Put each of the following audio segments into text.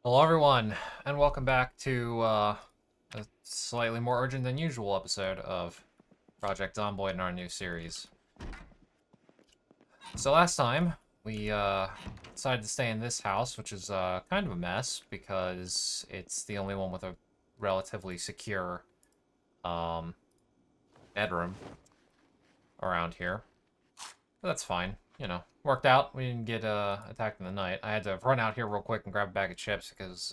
Hello everyone, and welcome back to a slightly more urgent than usual episode of Project Zomboid in our new series. So last time, we decided to stay in this house, which is kind of a mess, because it's the only one with a relatively secure bedroom around here. But that's fine, you know. Worked out. We didn't get attacked in the night. I had to run out here real quick and grab a bag of chips because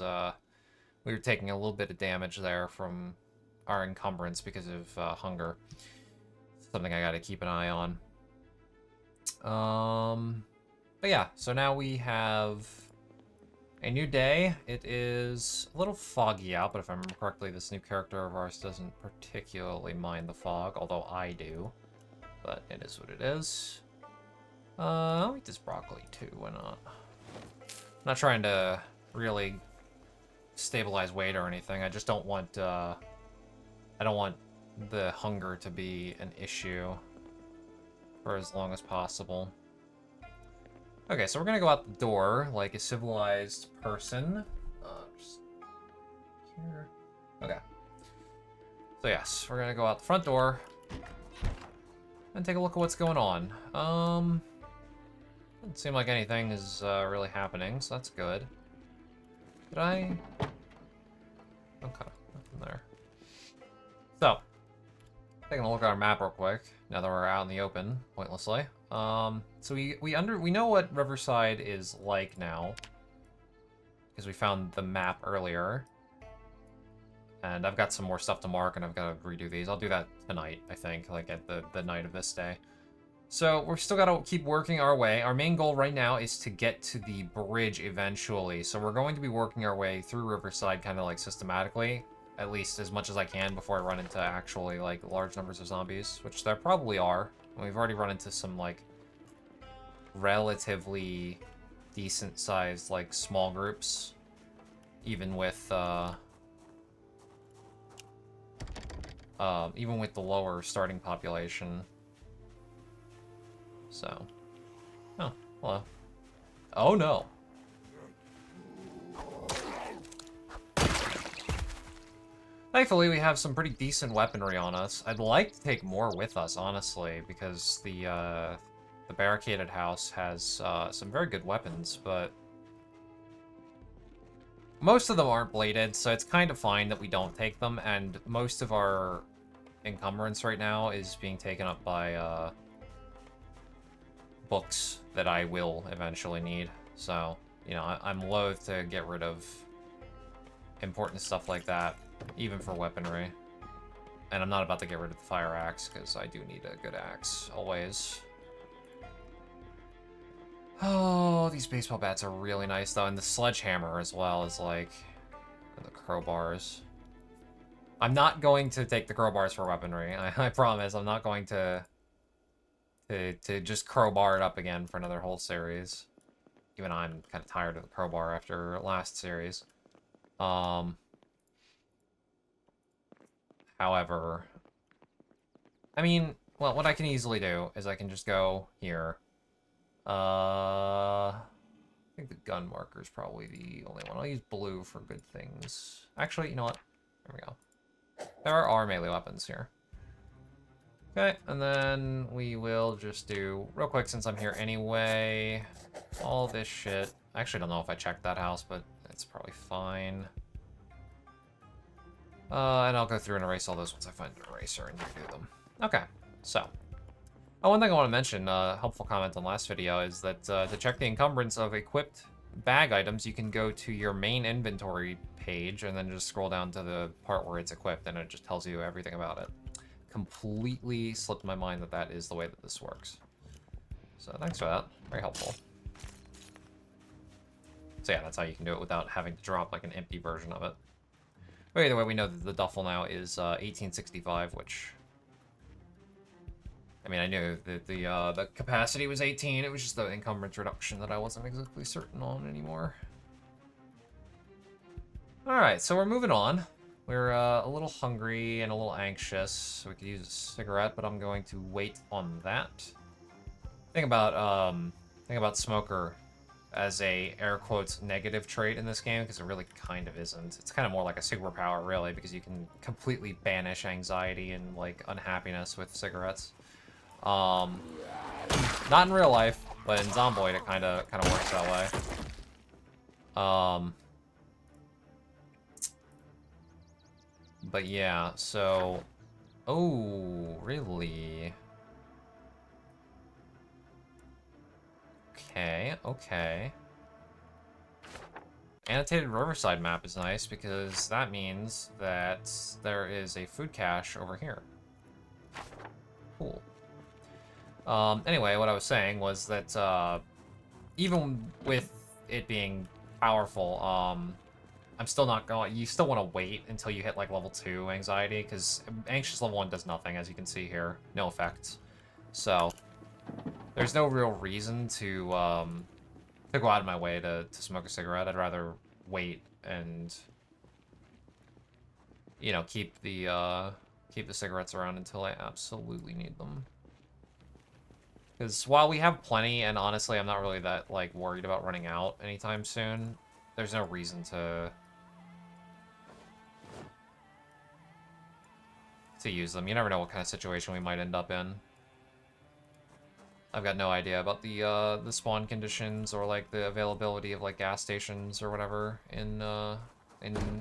we were taking a little bit of damage there from our encumbrance because of hunger. Something I gotta keep an eye on. But yeah, so now we have a new day. It is a little foggy out, but if I remember correctly, this new character of ours doesn't particularly mind the fog, although I do. But it is what it is. I'll eat this broccoli too, why not? I'm not trying to really stabilize weight or anything. I just don't want, I don't want the hunger to be an issue for as long as possible. Okay, so we're gonna go out the door like a civilized person. Just here. Okay. So yes, we're gonna go out the front door and take a look at what's going on. Doesn't seem like anything is really happening, so that's good. Did I? Okay, nothing there. So, taking a look at our map real quick, now that we're out in the open, pointlessly. So we know what Riverside is like now, because we found the map earlier. And I've got some more stuff to mark, and I've got to redo these. I'll do that tonight, I think, like at the night of this day. So we're still got to keep working our way. Our main goal right now is to get to the bridge eventually. So we're going to be working our way through Riverside kind of like systematically, at least as much as I can before I run into actually like large numbers of zombies, which there probably are. And we've already run into some like relatively decent sized like small groups, even with the lower starting population. So, oh, hello. Oh no. Thankfully, we have some pretty decent weaponry on us. I'd like to take more with us, honestly, because the barricaded house has some very good weapons, but most of them aren't bladed, so it's kind of fine that we don't take them, and most of our encumbrance right now is being taken up by books that I will eventually need. So, you know, I'm loath to get rid of important stuff like that, even for weaponry. And I'm not about to get rid of the fire axe, because I do need a good axe, always. Oh, these baseball bats are really nice, though, and the sledgehammer as well is like, and the crowbars. I'm not going to take the crowbars for weaponry. I promise. I'm not going to just crowbar it up again for another whole series. Even I'm kind of tired of the crowbar after last series. However, I mean, well, what I can easily do is I can just go here. I think the gun marker is probably the only one. I'll use blue for good things. Actually, you know what? There we go. There are melee weapons here. Okay, and then we will just do, real quick since I'm here anyway, all this shit. I actually don't know if I checked that house, but it's probably fine. And I'll go through and erase all those once I find an eraser and redo them. Okay, so. Oh, one thing I want to mention, helpful comment on last video, is that to check the encumbrance of equipped bag items, you can go to your main inventory page and then just scroll down to the part where it's equipped, and it just tells you everything about it. Completely slipped my mind that that is the way that this works. So thanks for that. Very helpful. So yeah, that's how you can do it without having to drop like an empty version of it. But either way, we know that the duffel now is 1865, which... I mean, I knew that the capacity was 18. It was just the encumbrance reduction that I wasn't exactly certain on anymore. Alright, so we're moving on. We're a little hungry and a little anxious, so we could use a cigarette, but I'm going to wait on that. Thing about Smoker as a air quotes negative trait in this game, because it really kind of isn't. It's kind of more like a superpower, really, because you can completely banish anxiety and like unhappiness with cigarettes. Not in real life, but in Zomboid it kind of works that way. But yeah, so oh, really? Okay, okay. Annotated Riverside map is nice because that means that there is a food cache over here. Cool. Anyway, what I was saying was that even with it being powerful, I'm still not going. You still want to wait until you hit like level 2 anxiety, because anxious level 1 does nothing, as you can see here, no effects. So there's no real reason to go out of my way to smoke a cigarette. I'd rather wait and, you know, keep the cigarettes around until I absolutely need them. Because while we have plenty, and honestly, I'm not really that like worried about running out anytime soon, there's no reason to use them. You never know what kind of situation we might end up in. I've got no idea about the spawn conditions or like the availability of like gas stations or whatever in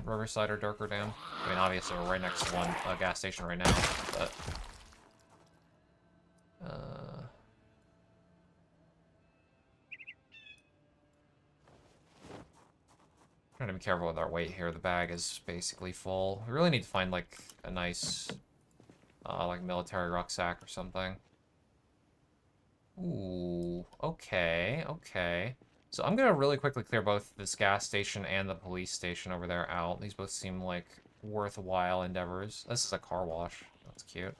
Riverside or Darker Dam. I mean, obviously we're right next to a gas station right now, but trying to be careful with our weight here. The bag is basically full. We really need to find like a nice like military rucksack or something. Ooh, okay, okay. So I'm gonna really quickly clear both this gas station and the police station over there out. These both seem like worthwhile endeavors. This is a car wash. That's cute.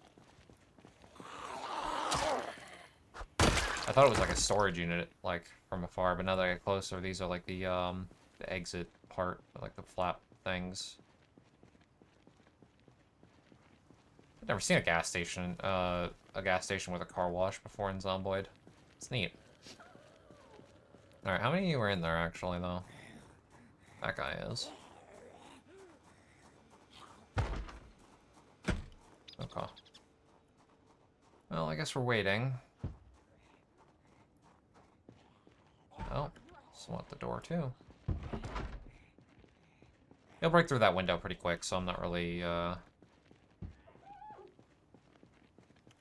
I thought it was like a storage unit, like, from afar, but now that I get closer, these are like the exit part, like the flap things. I've never seen a gas station with a car wash before in Zomboid. It's neat. Alright, how many of you were in there, actually, though? That guy is. Okay. Well, I guess we're waiting. Oh, swat the door, too. He'll break through that window pretty quick, so I'm not really,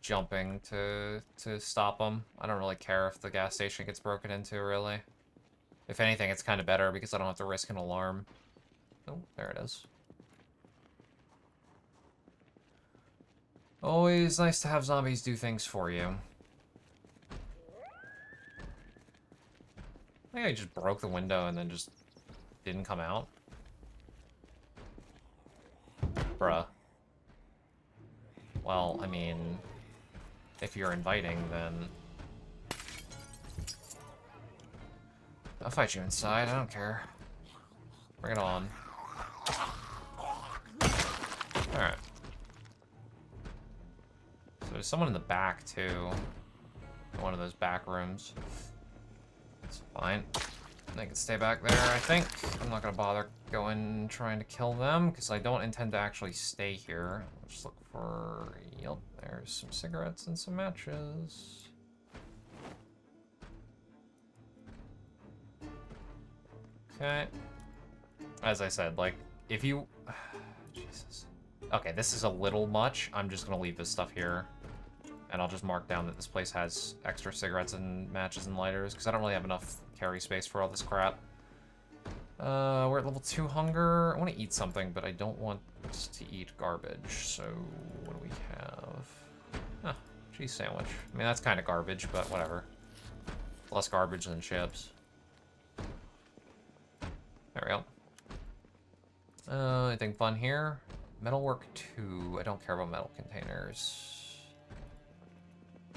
jumping to stop him. I don't really care if the gas station gets broken into, really. If anything, it's kind of better because I don't have to risk an alarm. Oh, there it is. Always nice to have zombies do things for you. I think I just broke the window and then just didn't come out. Bruh. Well, I mean, if you're inviting, then I'll fight you inside, I don't care. Bring it on. Alright. So there's someone in the back, too. In one of those back rooms. It's fine. They can stay back there, I think. I'm not gonna bother going trying to kill them, because I don't intend to actually stay here. I'll just look for... Yep, there's some cigarettes and some matches. Okay. As I said, like, if you... Jesus. Okay, this is a little much. I'm just gonna leave this stuff here. And I'll just mark down that this place has extra cigarettes and matches and lighters, because I don't really have enough carry space for all this crap. We're at level 2 hunger. I want to eat something, but I don't want to eat garbage. So, what do we have? Huh, cheese sandwich. I mean, that's kind of garbage, but whatever. Less garbage than chips. There we go. Anything fun here? Metalwork 2. I don't care about metal containers.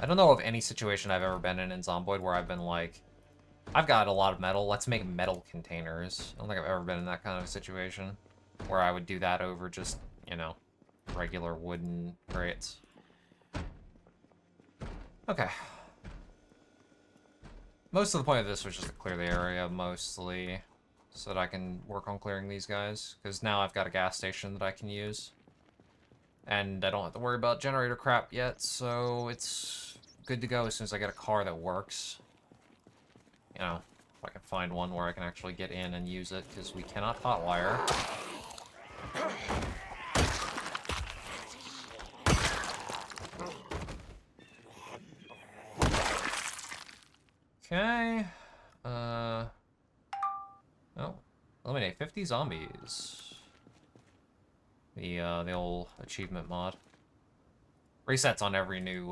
I don't know of any situation I've ever been in Zomboid where I've been like, I've got a lot of metal, let's make metal containers. I don't think I've ever been in that kind of situation where I would do that over just, you know, regular wooden crates. Okay. Most of the point of this was just to clear the area, mostly, so that I can work on clearing these guys. Because now I've got a gas station that I can use. And I don't have to worry about generator crap yet, so it's good to go as soon as I get a car that works. You know, if I can find one where I can actually get in and use it, because we cannot hotwire. Okay. Oh. Eliminate 50 zombies. The old achievement mod. Resets on every new,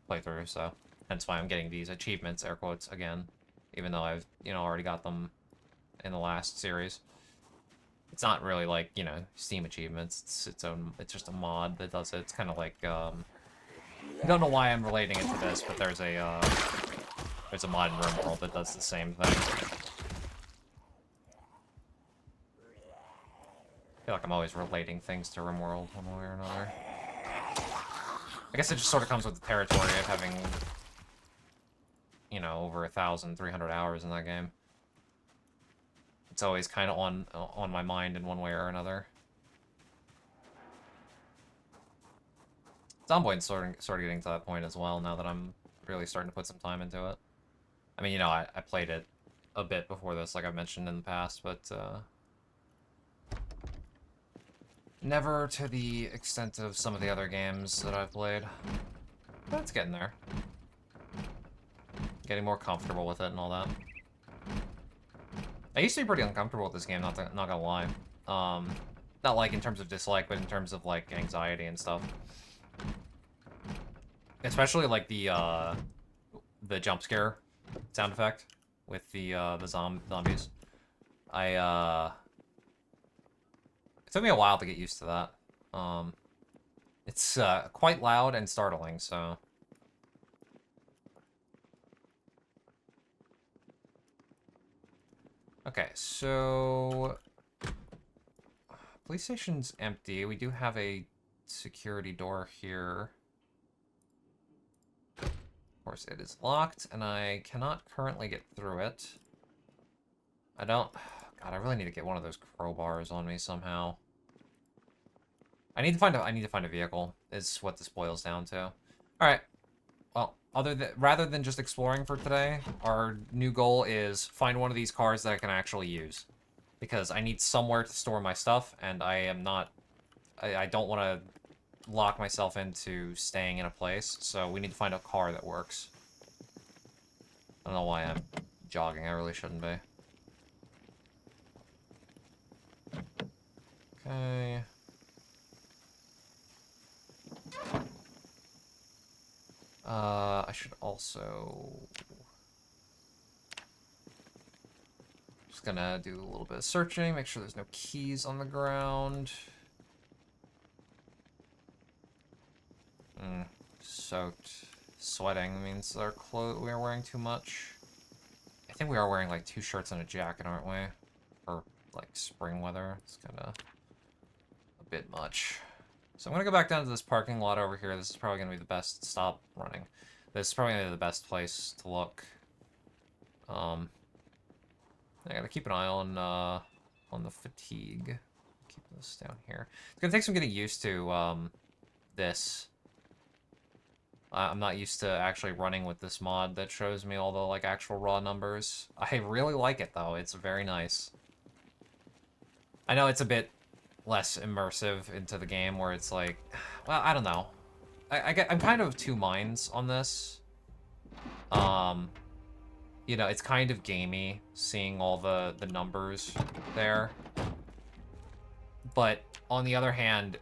playthrough, so hence why I'm getting these achievements, air quotes, again. Even though I've, you know, already got them in the last series. It's not really like, you know, Steam achievements. It's its own, it's just a mod that does it. It's kind of like, I don't know why I'm relating it to this, but there's a mod in RimWorld that does the same thing. I feel like I'm always relating things to RimWorld one way or another. I guess it just sort of comes with the territory of having, you know, over 1,300 hours in that game. It's always kind of on my mind in one way or another. Zomboid's sort of getting to that point as well, now that I'm really starting to put some time into it. I mean, you know, I played it a bit before this, like I mentioned in the past, but, never to the extent of some of the other games that I've played. But it's getting there. Getting more comfortable with it and all that. I used to be pretty uncomfortable with this game, not gonna lie. Not like in terms of dislike, but in terms of like anxiety and stuff. Especially like the jump scare sound effect with the zombies. It took me a while to get used to that. It's quite loud and startling, so. Okay, so police station's empty. We do have a security door here. Of course, it is locked, and I cannot currently get through it. I don't... God, I really need to get one of those crowbars on me somehow. I need to find a vehicle, is what this boils down to. Alright. Well, rather than just exploring for today, our new goal is find one of these cars that I can actually use. Because I need somewhere to store my stuff, and I don't want to lock myself into staying in a place, so we need to find a car that works. I don't know why I'm jogging, I really shouldn't be. Okay. I should also... Just gonna do a little bit of searching, make sure there's no keys on the ground. Soaked. Sweating means our we are wearing too much. I think we are wearing like 2 shirts and a jacket, aren't we? Or like spring weather. It's kinda a bit much. So I'm gonna go back down to this parking lot over here. This is probably gonna be the best stop running. This is probably gonna be the best place to look. I gotta keep an eye on the fatigue. Keep this down here. It's gonna take some getting used to this. I'm not used to actually running with this mod that shows me all the like actual raw numbers. I really like it though. It's very nice. I know it's a bit less immersive into the game where it's like, well, I don't know. I'm kind of two minds on this. You know, it's kind of gamey seeing all the numbers there. But on the other hand,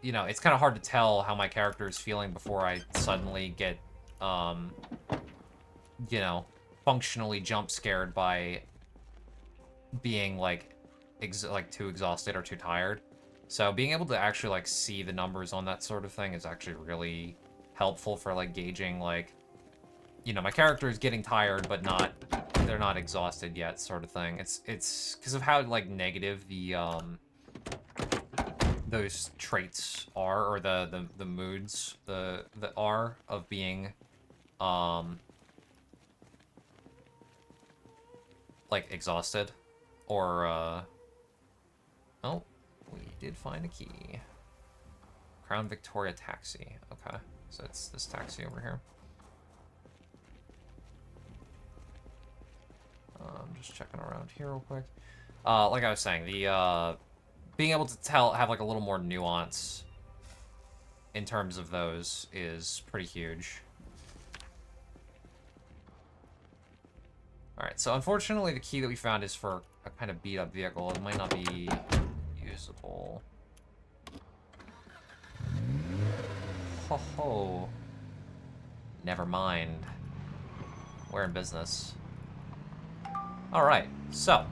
you know, it's kind of hard to tell how my character is feeling before I suddenly get, you know, functionally jump scared by being like too exhausted or too tired. So being able to actually like see the numbers on that sort of thing is actually really helpful for like gauging like, you know, my character is getting tired but they're not exhausted yet, sort of thing. It's because of how like negative the those traits are, or the moods that are of being like, exhausted. Or, oh, we did find a key. Crown Victoria taxi. Okay, so it's this taxi over here. I'm just checking around here real quick. Like I was saying, the, being able to have, like, a little more nuance in terms of those is pretty huge. Alright, so unfortunately the key that we found is for a kind of beat-up vehicle. It might not be usable. Ho ho. Never mind. We're in business. Alright, so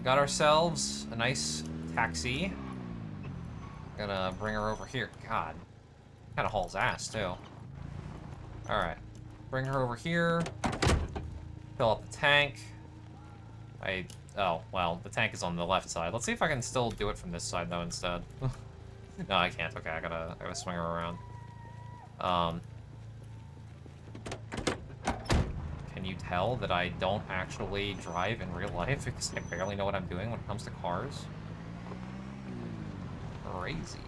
got ourselves a nice taxi. Gonna bring her over here. God, kind of hauls ass too. Alright, bring her over here. Fill up the tank. Oh, well, the tank is on the left side. Let's see if I can still do it from this side, though, instead. No, I can't. Okay, I gotta swing her around. Can you tell that I don't actually drive in real life because I barely know what I'm doing when it comes to cars? Crazy.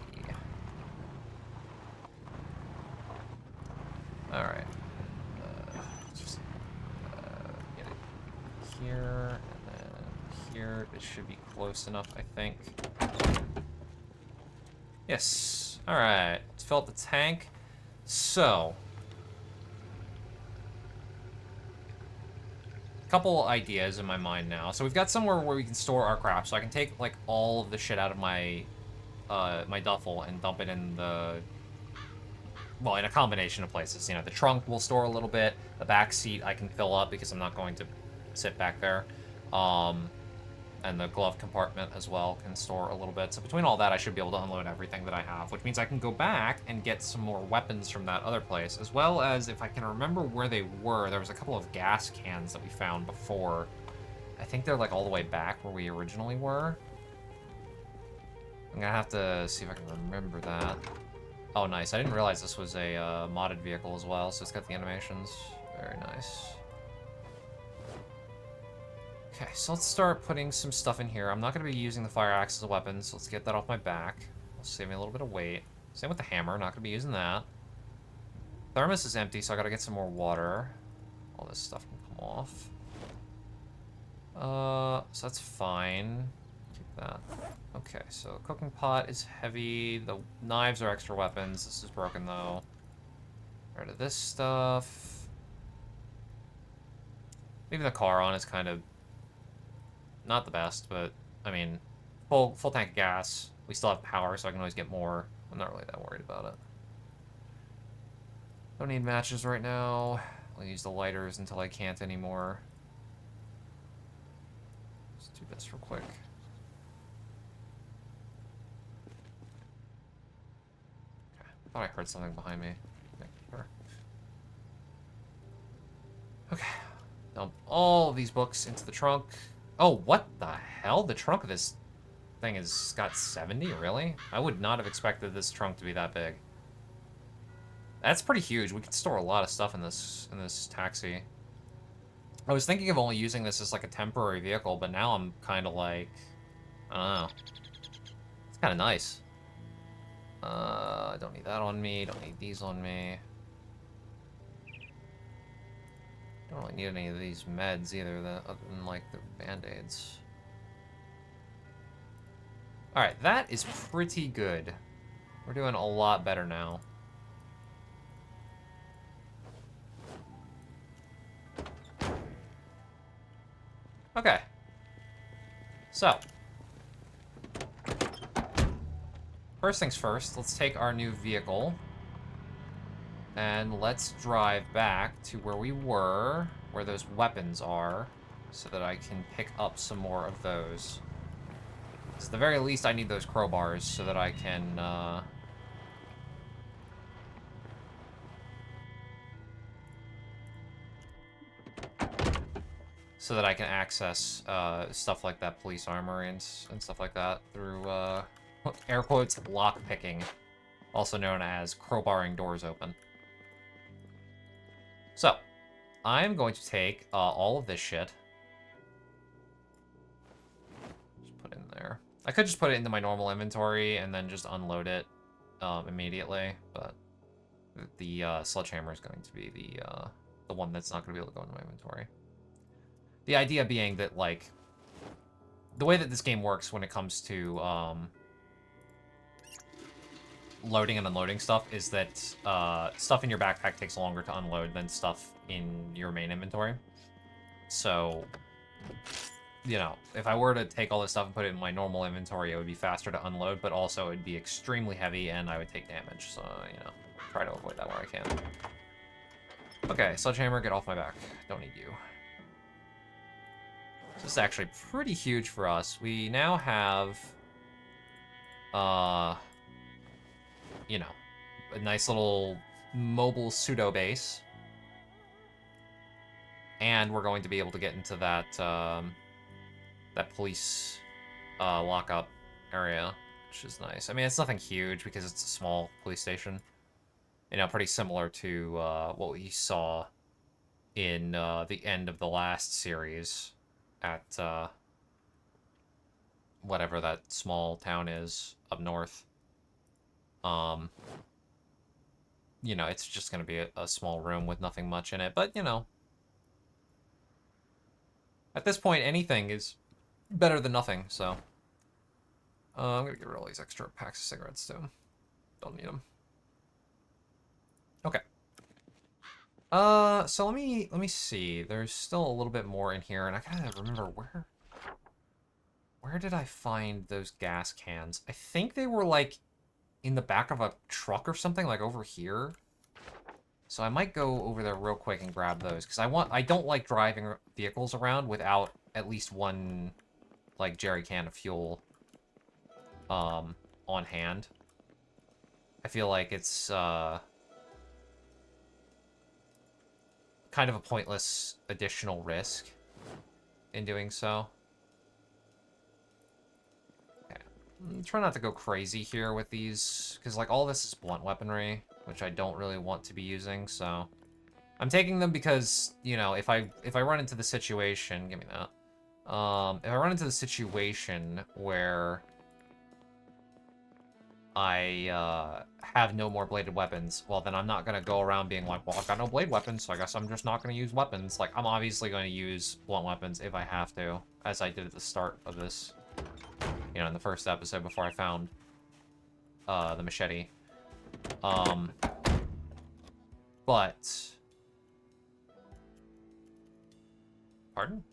Alright. Just get it here, and then here. It should be close enough, I think. Yes. Alright. Let's fill up the tank. So, couple ideas in my mind now. So we've got somewhere where we can store our crap, so I can take like all of the shit out of my my duffel and dump it in the, well, in a combination of places. You know, the trunk will store a little bit, the back seat I can fill up because I'm not going to sit back there, and the glove compartment as well can store a little bit. So between all that, I should be able to unload everything that I have, which means I can go back and get some more weapons from that other place, as well as, if I can remember where they were, there was a couple of gas cans that we found before. I think they're like all the way back where we originally were. I'm gonna have to see if I can remember that. Oh, nice. I didn't realize this was a modded vehicle as well, so it's got the animations. Very nice. Okay, so let's start putting some stuff in here. I'm not going to be using the fire axe as a weapon, so let's get that off my back. It'll save me a little bit of weight. Same with the hammer, not going to be using that. Thermos is empty, so I got to get some more water. All this stuff can come off. So that's fine. Keep that. Okay, so cooking pot is heavy. The knives are extra weapons. This is broken, though. Get rid of this stuff. Leaving the car on is kind of not the best, but, I mean, full tank of gas. We still have power, so I can always get more. I'm not really that worried about it. Don't need matches right now. I'll use the lighters until I can't anymore. Let's do this real quick. Okay. I thought I heard something behind me. Make sure. Okay. Dump all of these books into the trunk. Oh, what the hell? The trunk of this thing has got 70? Really? I would not have expected this trunk to be that big. That's pretty huge. We could store a lot of stuff in this taxi. I was thinking of only using this as like a temporary vehicle, but now I'm kind of like, I don't know. It's kind of nice. I don't need that on me. Don't need these on me. Don't really need any of these meds either, other than like the band-aids. Alright, that is pretty good. We're doing a lot better now. Okay. So. First things first, let's take our new vehicle. And let's drive back to where we were, where those weapons are, so that I can pick up some more of those. So at the very least, I need those crowbars so that I can, access stuff like that police armory and stuff like that through, air quotes, lock-picking, also known as crowbarring doors open. So, I'm going to take all of this shit, there. I could just put it into my normal inventory and then just unload it immediately, but the sledgehammer is going to be the one that's not going to be able to go into my inventory. The idea being that, like, the way that this game works when it comes to loading and unloading stuff is that stuff in your backpack takes longer to unload than stuff in your main inventory. So, you know, if I were to take all this stuff and put it in my normal inventory, it would be faster to unload, but also it would be extremely heavy and I would take damage. So, you know, try to avoid that where I can. Okay, sledgehammer, get off my back. Don't need you. This is actually pretty huge for us. We now have, you know, a nice little mobile pseudo base. And we're going to be able to get into that, that police lockup area, which is nice. I mean, it's nothing huge because it's a small police station. You know, pretty similar to what we saw in the end of the last series at whatever that small town is up north. You know, it's just going to be a small room with nothing much in it, but, you know, at this point, anything is better than nothing, so. I'm going to get rid of all these extra packs of cigarettes, too. Don't need them. Okay. So let me see. There's still a little bit more in here, and I gotta remember where did I find those gas cans? I think they were, like, in the back of a truck or something, like over here. So I might go over there real quick and grab those, because I don't like driving vehicles around without at least one, like, jerry can of fuel on hand. I feel like it's kind of a pointless additional risk in doing so. Okay. Try not to go crazy here with these, because, like, all this is blunt weaponry, which I don't really want to be using, so I'm taking them because, you know, if I run into the situation, give me that. If I run into the situation where I have no more bladed weapons, well, then I'm not gonna go around being like, well, I've got no blade weapons, so I guess I'm just not gonna use weapons. Like, I'm obviously going to use blunt weapons if I have to, as I did at the start of this, you know, in the first episode before I found the machete. But... Pardon?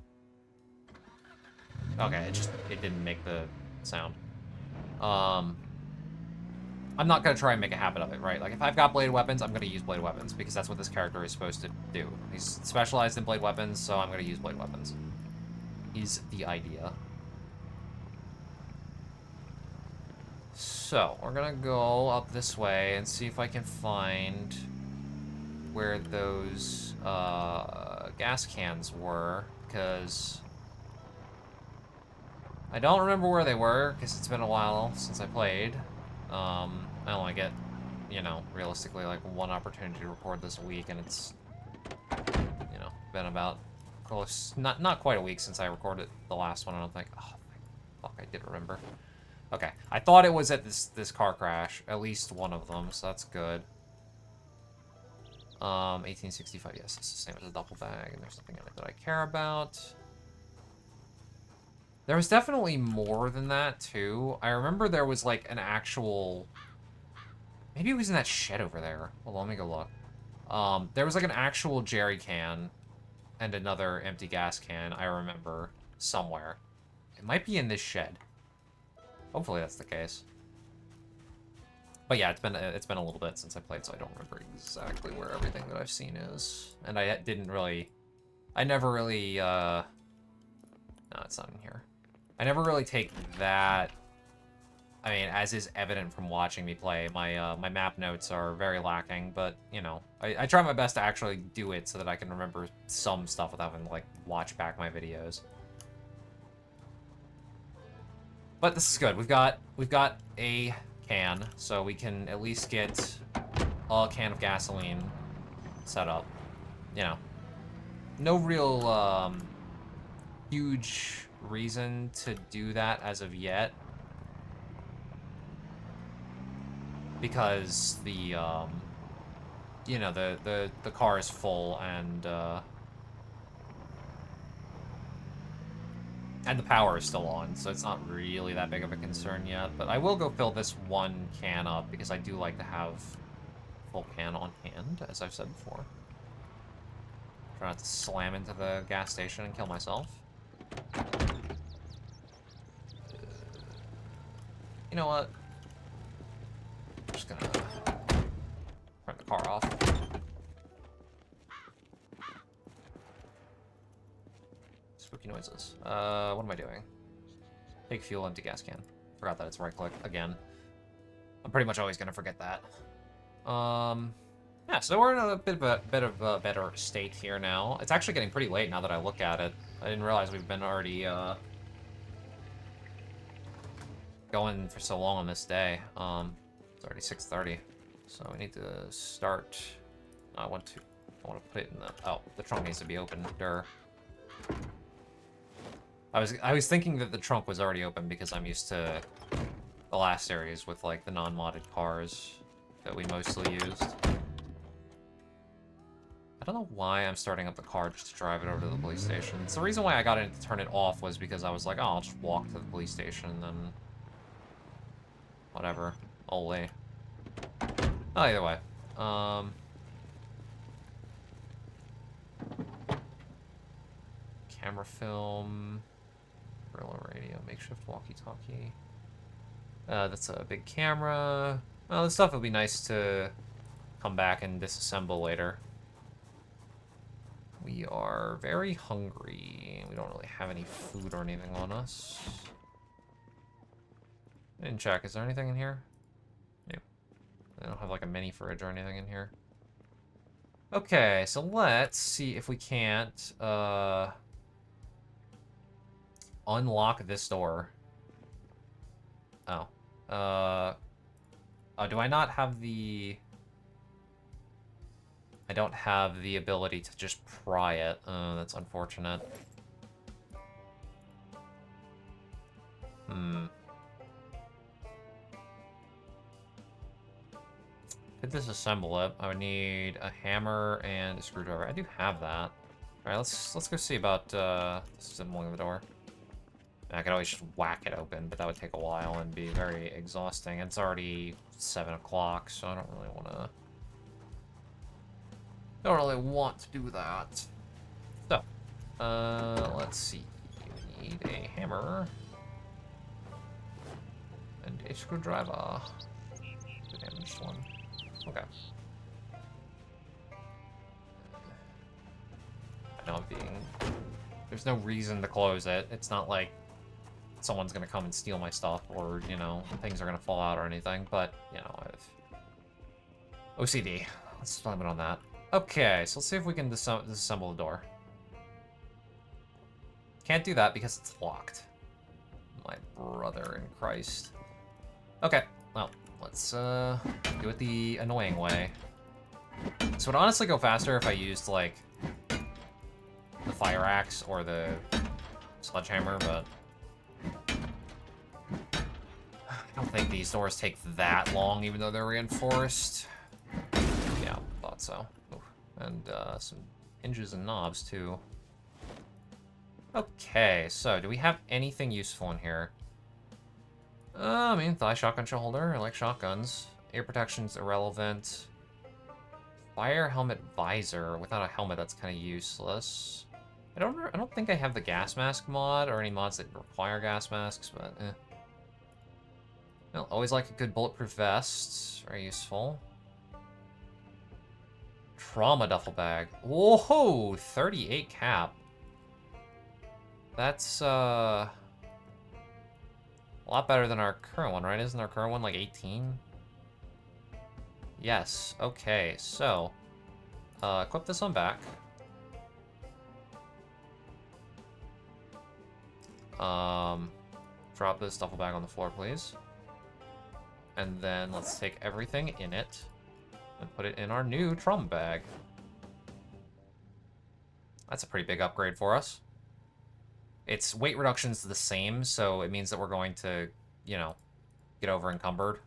Okay, it didn't make the sound. I'm not gonna try and make a habit of it, right? Like, if I've got bladed weapons, I'm gonna use bladed weapons, because that's what this character is supposed to do. He's specialized in blade weapons, so I'm gonna use blade weapons. Is the idea. So, we're gonna go up this way and see if I can find where those gas cans were, because I don't remember where they were, because it's been a while since I played. I only get, you know, realistically, like, one opportunity to record this a week, and it's, you know, been about close, not quite a week since I recorded the last one, I don't think. Oh, fuck, I did remember. Okay, I thought it was at this car crash, at least one of them, so that's good. 1865, yes, it's the same as a duffel bag, and there's something in it that I care about. There was definitely more than that, too. I remember there was, like, an actual... Maybe it was in that shed over there. Hold on, let me go look. There was, like, an actual jerry can and another empty gas can, I remember, somewhere. It might be in this shed. Hopefully that's the case. But yeah, it's been a little bit since I played, so I don't remember exactly where everything that I've seen is. And I never really, no, it's not in here. I never really take that, I mean, as is evident from watching me play, my map notes are very lacking, but, you know, I try my best to actually do it so that I can remember some stuff without having to, like, watch back my videos. But this is good. We've got a can, so we can at least get a can of gasoline set up. You know, no real huge reason to do that as of yet. Because the, you know, the car is full and the power is still on, so it's not really that big of a concern yet. But I will go fill this one can up because I do like to have full can on hand, as I've said before. Try not to slam into the gas station and kill myself. You know what? I'm just gonna turn the car off. Spooky noises. What am I doing? Take fuel, empty gas can. Forgot that it's right click again. I'm pretty much always gonna forget that. Yeah, so we're in a bit of a better state here now. It's actually getting pretty late now that I look at it. I didn't realize we've been already going for so long on this day. It's already 6:30, so we need to start. I want to put it in the. Oh, the trunk needs to be open. Durr. I was thinking that the trunk was already open because I'm used to the last series with like the non-modded cars that we mostly used. I don't know why I'm starting up the car just to drive it over to the police station. It's the reason why I got it to turn it off was because I was like, oh, I'll just walk to the police station and then whatever. Ole. Oh, either way. Camera film. Gorilla radio. Makeshift walkie-talkie. That's a big camera. Well, this stuff will be nice to come back and disassemble later. We are very hungry. We don't really have any food or anything on us. I didn't check. Is there anything in here? No. I don't have like a mini fridge or anything in here. Okay, so let's see if we can't unlock this door. Oh. Oh, do I not have the... I don't have the ability to just pry it. Oh, that's unfortunate. To disassemble it, I would need a hammer and a screwdriver. I do have that. Alright, let's go see about disassembling the door. I could always just whack it open, but that would take a while and be very exhausting. It's already 7 o'clock, so I don't really want to do that. So, let's see. We need a hammer and a screwdriver. The damaged one. Okay. I know I'm being... There's no reason to close it. It's not like someone's gonna come and steal my stuff, or, you know, things are gonna fall out or anything, but, you know, I've... OCD. Let's blame it on that. Okay, so let's see if we can disassemble the door. Can't do that because it's locked. My brother in Christ. Okay, well, let's do it the annoying way. So it would honestly go faster if I used, like, the fire axe or the sledgehammer, but I don't think these doors take that long, even though they're reinforced. Yeah, thought so. Ooh. And some hinges and knobs, too. Okay, so do we have anything useful in here? I mean, thigh shotgun shell holder. I like shotguns. Air protection's irrelevant. Fire helmet visor. Without a helmet, that's kind of useless. I don't think I have the gas mask mod or any mods that require gas masks, but eh. Well, always like a good bulletproof vest. Very useful. Trauma duffel bag. Whoa, 38 cap. That's a lot better than our current one, right? Isn't our current one like 18? Yes. Okay, so equip this one back. Drop this duffel bag on the floor, please. And then let's take everything in it and put it in our new trauma bag. That's a pretty big upgrade for us. its weight reduction's the same, so it means that we're going to, you know, get over encumbered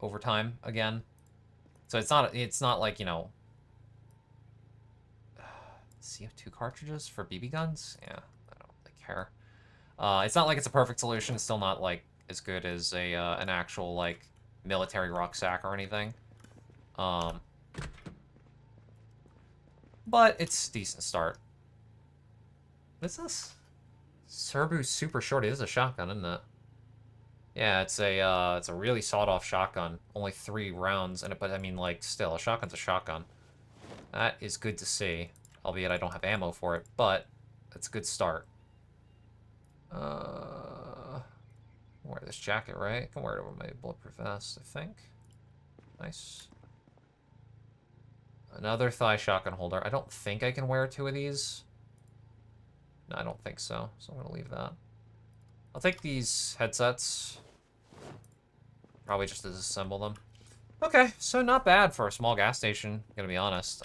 over time again. So it's not like, you know, CO2 cartridges for BB guns? Yeah, I don't really care. It's not like it's a perfect solution. It's still not like as good as a an actual like military rucksack or anything. But it's a decent start. What's this? Serbu Super Shorty. This is a shotgun, isn't it? Yeah, it's a really sawed-off shotgun. Only 3 rounds in it, but I mean, like, still, a shotgun's a shotgun. That is good to see. Albeit I don't have ammo for it, but it's a good start. Wear this jacket, right? I can wear it over my bulletproof vest, I think. Nice. Another thigh shotgun holder. I don't think I can wear 2 of these. No, I don't think so, so I'm gonna leave that. I'll take these headsets. Probably just to disassemble them. Okay, so not bad for a small gas station, gonna be honest.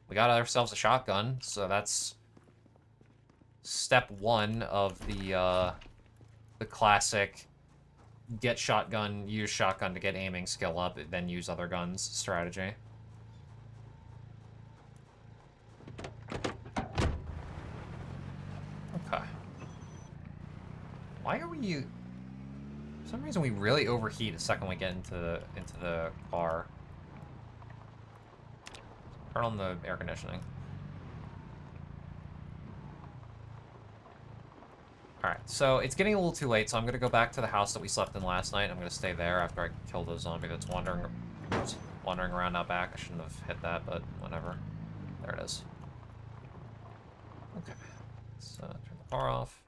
We got ourselves a shotgun, so that's step 1 of the classic get shotgun, use shotgun to get aiming skill up, then use other guns strategy. Okay. Why are we... For some reason we really overheat the second we get into the car. Turn on the air conditioning. Alright, so it's getting a little too late, so I'm going to go back to the house that we slept in last night. I'm going to stay there after I kill the zombie that's wandering around out back. I shouldn't have hit that, but whatever. There it is. Okay. Let's turn the car off.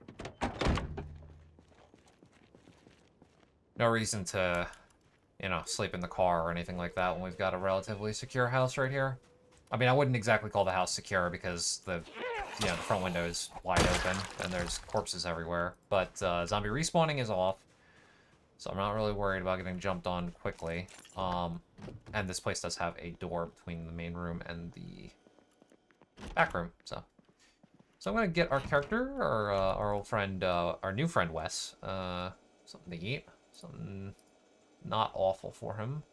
No reason to, you know, sleep in the car or anything like that when we've got a relatively secure house right here. I mean, I wouldn't exactly call the house secure because the front window is wide open and there's corpses everywhere. But zombie respawning is off, so I'm not really worried about getting jumped on quickly. And this place does have a door between the main room and the back room, so I'm gonna get our character, our old friend, our new friend Wes, something to eat, something not awful for him.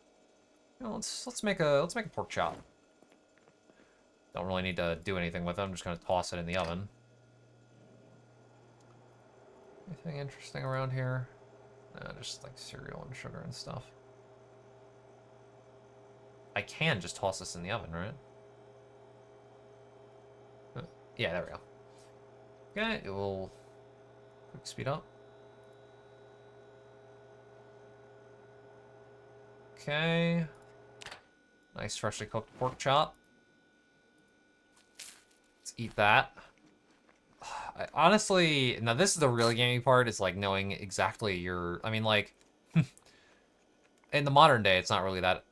You know, let's make a pork chop. Don't really need to do anything with it. I'm just gonna toss it in the oven. Anything interesting around here? No, just like cereal and sugar and stuff. I can just toss this in the oven, right? Yeah, there we go. Okay, it will quick speed up. Okay. Nice freshly cooked pork chop. Let's eat that. Honestly, now this is the really gaming part, is like knowing exactly your... I mean, like, in the modern day, it's not really that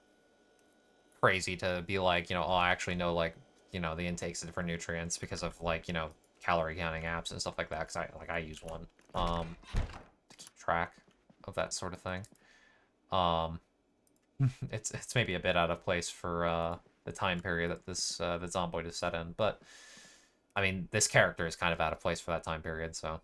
crazy to be like, you know, oh, I actually know, like, you know, the intakes of different nutrients because of, like, you know, calorie counting apps and stuff like that, because I use one to keep track of that sort of thing. It's maybe a bit out of place for the time period that this that Zomboid is set in, but I mean, this character is kind of out of place for that time period, so.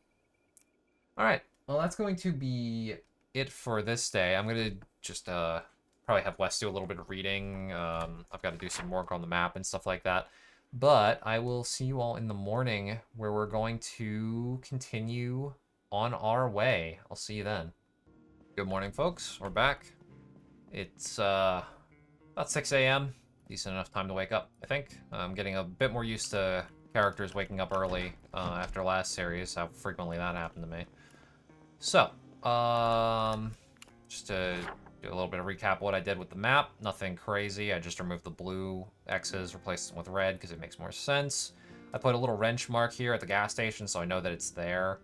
Alright, well, that's going to be it for this day. I'm going to just probably have Wes do a little bit of reading. I've got to do some work on the map and stuff like that. But I will see you all in the morning, where we're going to continue on our way. I'll see you then. Good morning, folks. We're back. It's about 6 a.m. Decent enough time to wake up, I think. I'm getting a bit more used to characters waking up early after last series, how frequently that happened to me. So, just to do a little bit of recap of what I did with the map. Nothing crazy. I just removed the blue X's, replaced them with red because it makes more sense. I put a little wrench mark here at the gas station so I know that it's there.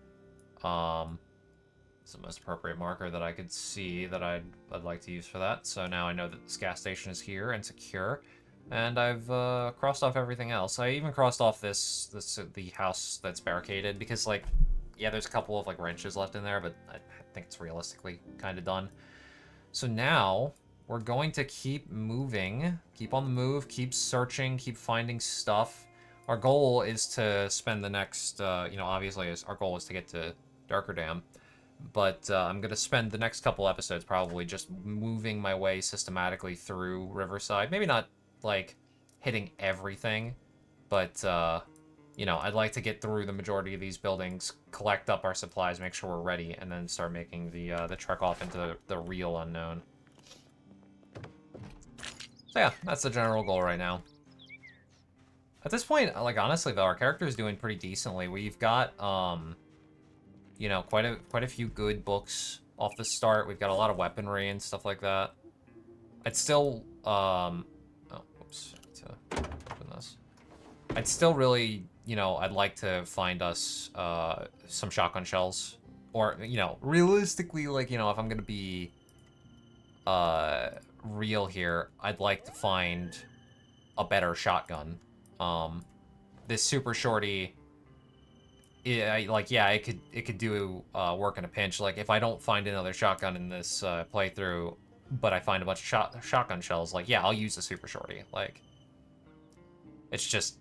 It's the most appropriate marker that I could see that I'd like to use for that. So now I know that this gas station is here and secure. And I've crossed off everything else. I even crossed off the house that's barricaded because, like, yeah, there's a couple of, like, wrenches left in there, but I think it's realistically kind of done. So now we're going to keep moving, keep on the move, keep searching, keep finding stuff. our goal is to spend the next, you know, obviously our goal is to get to Darker Dam. But I'm going to spend the next couple episodes probably just moving my way systematically through Riverside. Maybe not, like, hitting everything, but, you know, I'd like to get through the majority of these buildings, collect up our supplies, make sure we're ready, and then start making the trek off into the real unknown. So yeah, that's the general goal right now. At this point, like, honestly, though, our character is doing pretty decently. We've got, you know, quite a few good books off the start. We've got a lot of weaponry and stuff like that. I'd still, oh, whoops, I need to open this. I'd still really, you know, I'd like to find us, some shotgun shells. Or, you know, realistically, like, you know, if I'm gonna be, real here, I'd like to find a better shotgun. This super shorty, yeah, it could do work in a pinch. Like, if I don't find another shotgun in this playthrough, but I find a bunch of shotgun shells, like, yeah, I'll use the super shorty. Like, it's just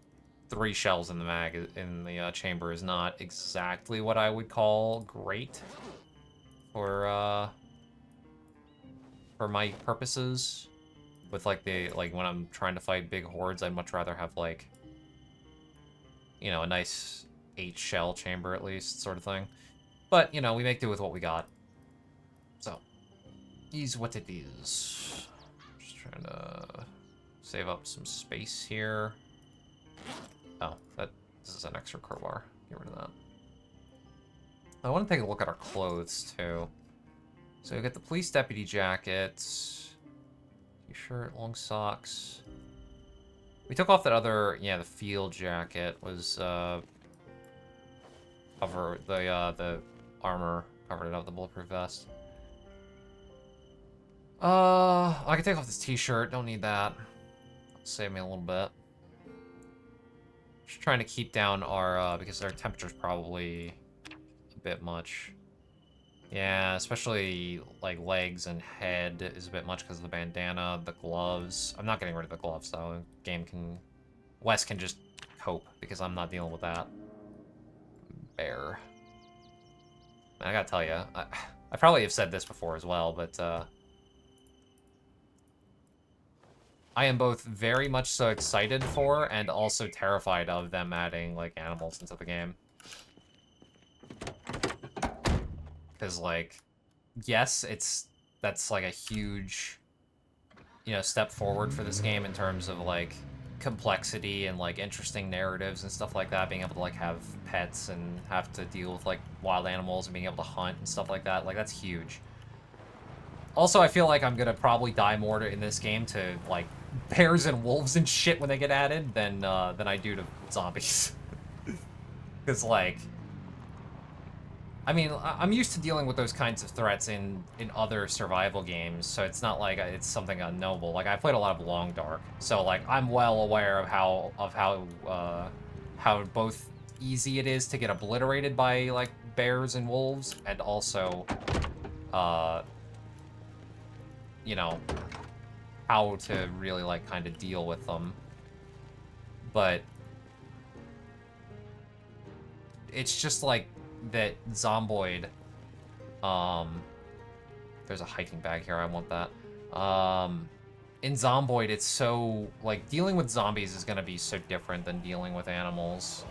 3 shells in the mag in the chamber is not exactly what I would call great for my purposes. With like when I'm trying to fight big hordes, I'd much rather have, like, you know, a nice 8 shell chamber at least, sort of thing. But, you know, we make do with what we got. So, is what it is. Just trying to save up some space here. Oh, this is an extra crowbar. Get rid of that. I want to take a look at our clothes, too. So we got the police deputy jacket, t-shirt, long socks. We took off that other, yeah, the field jacket was, cover the armor, covered it up, the bulletproof vest. I can take off this t-shirt, don't need that. Save me a little bit. Just trying to keep down our, because our temperature's probably a bit much. Yeah, especially, like, legs and head is a bit much because of the bandana, the gloves. I'm not getting rid of the gloves, though. Wes can just cope, because I'm not dealing with that. Bear. I gotta tell you, I probably have said this before as well, but, I am both very much so excited for and also terrified of them adding, like, animals into the game. Because, like, yes, that's, like, a huge, you know, step forward for this game in terms of, like, complexity and, like, interesting narratives and stuff like that, being able to, like, have pets and have to deal with, like, wild animals and being able to hunt and stuff like that. Like, that's huge. Also, I feel like I'm gonna probably die more in this game to, like, bears and wolves and shit when they get added than I do to zombies. Because, like, I mean, I'm used to dealing with those kinds of threats in other survival games, so it's not like it's something unknowable. Like, I played a lot of Long Dark, so, like, I'm well aware of how both easy it is to get obliterated by, like, bears and wolves, and also, you know, how to really, like, kind of deal with them. But it's just, like, that Zomboid, there's a hiking bag here, I want that. In Zomboid, it's so, like, dealing with zombies is gonna be so different than dealing with animals.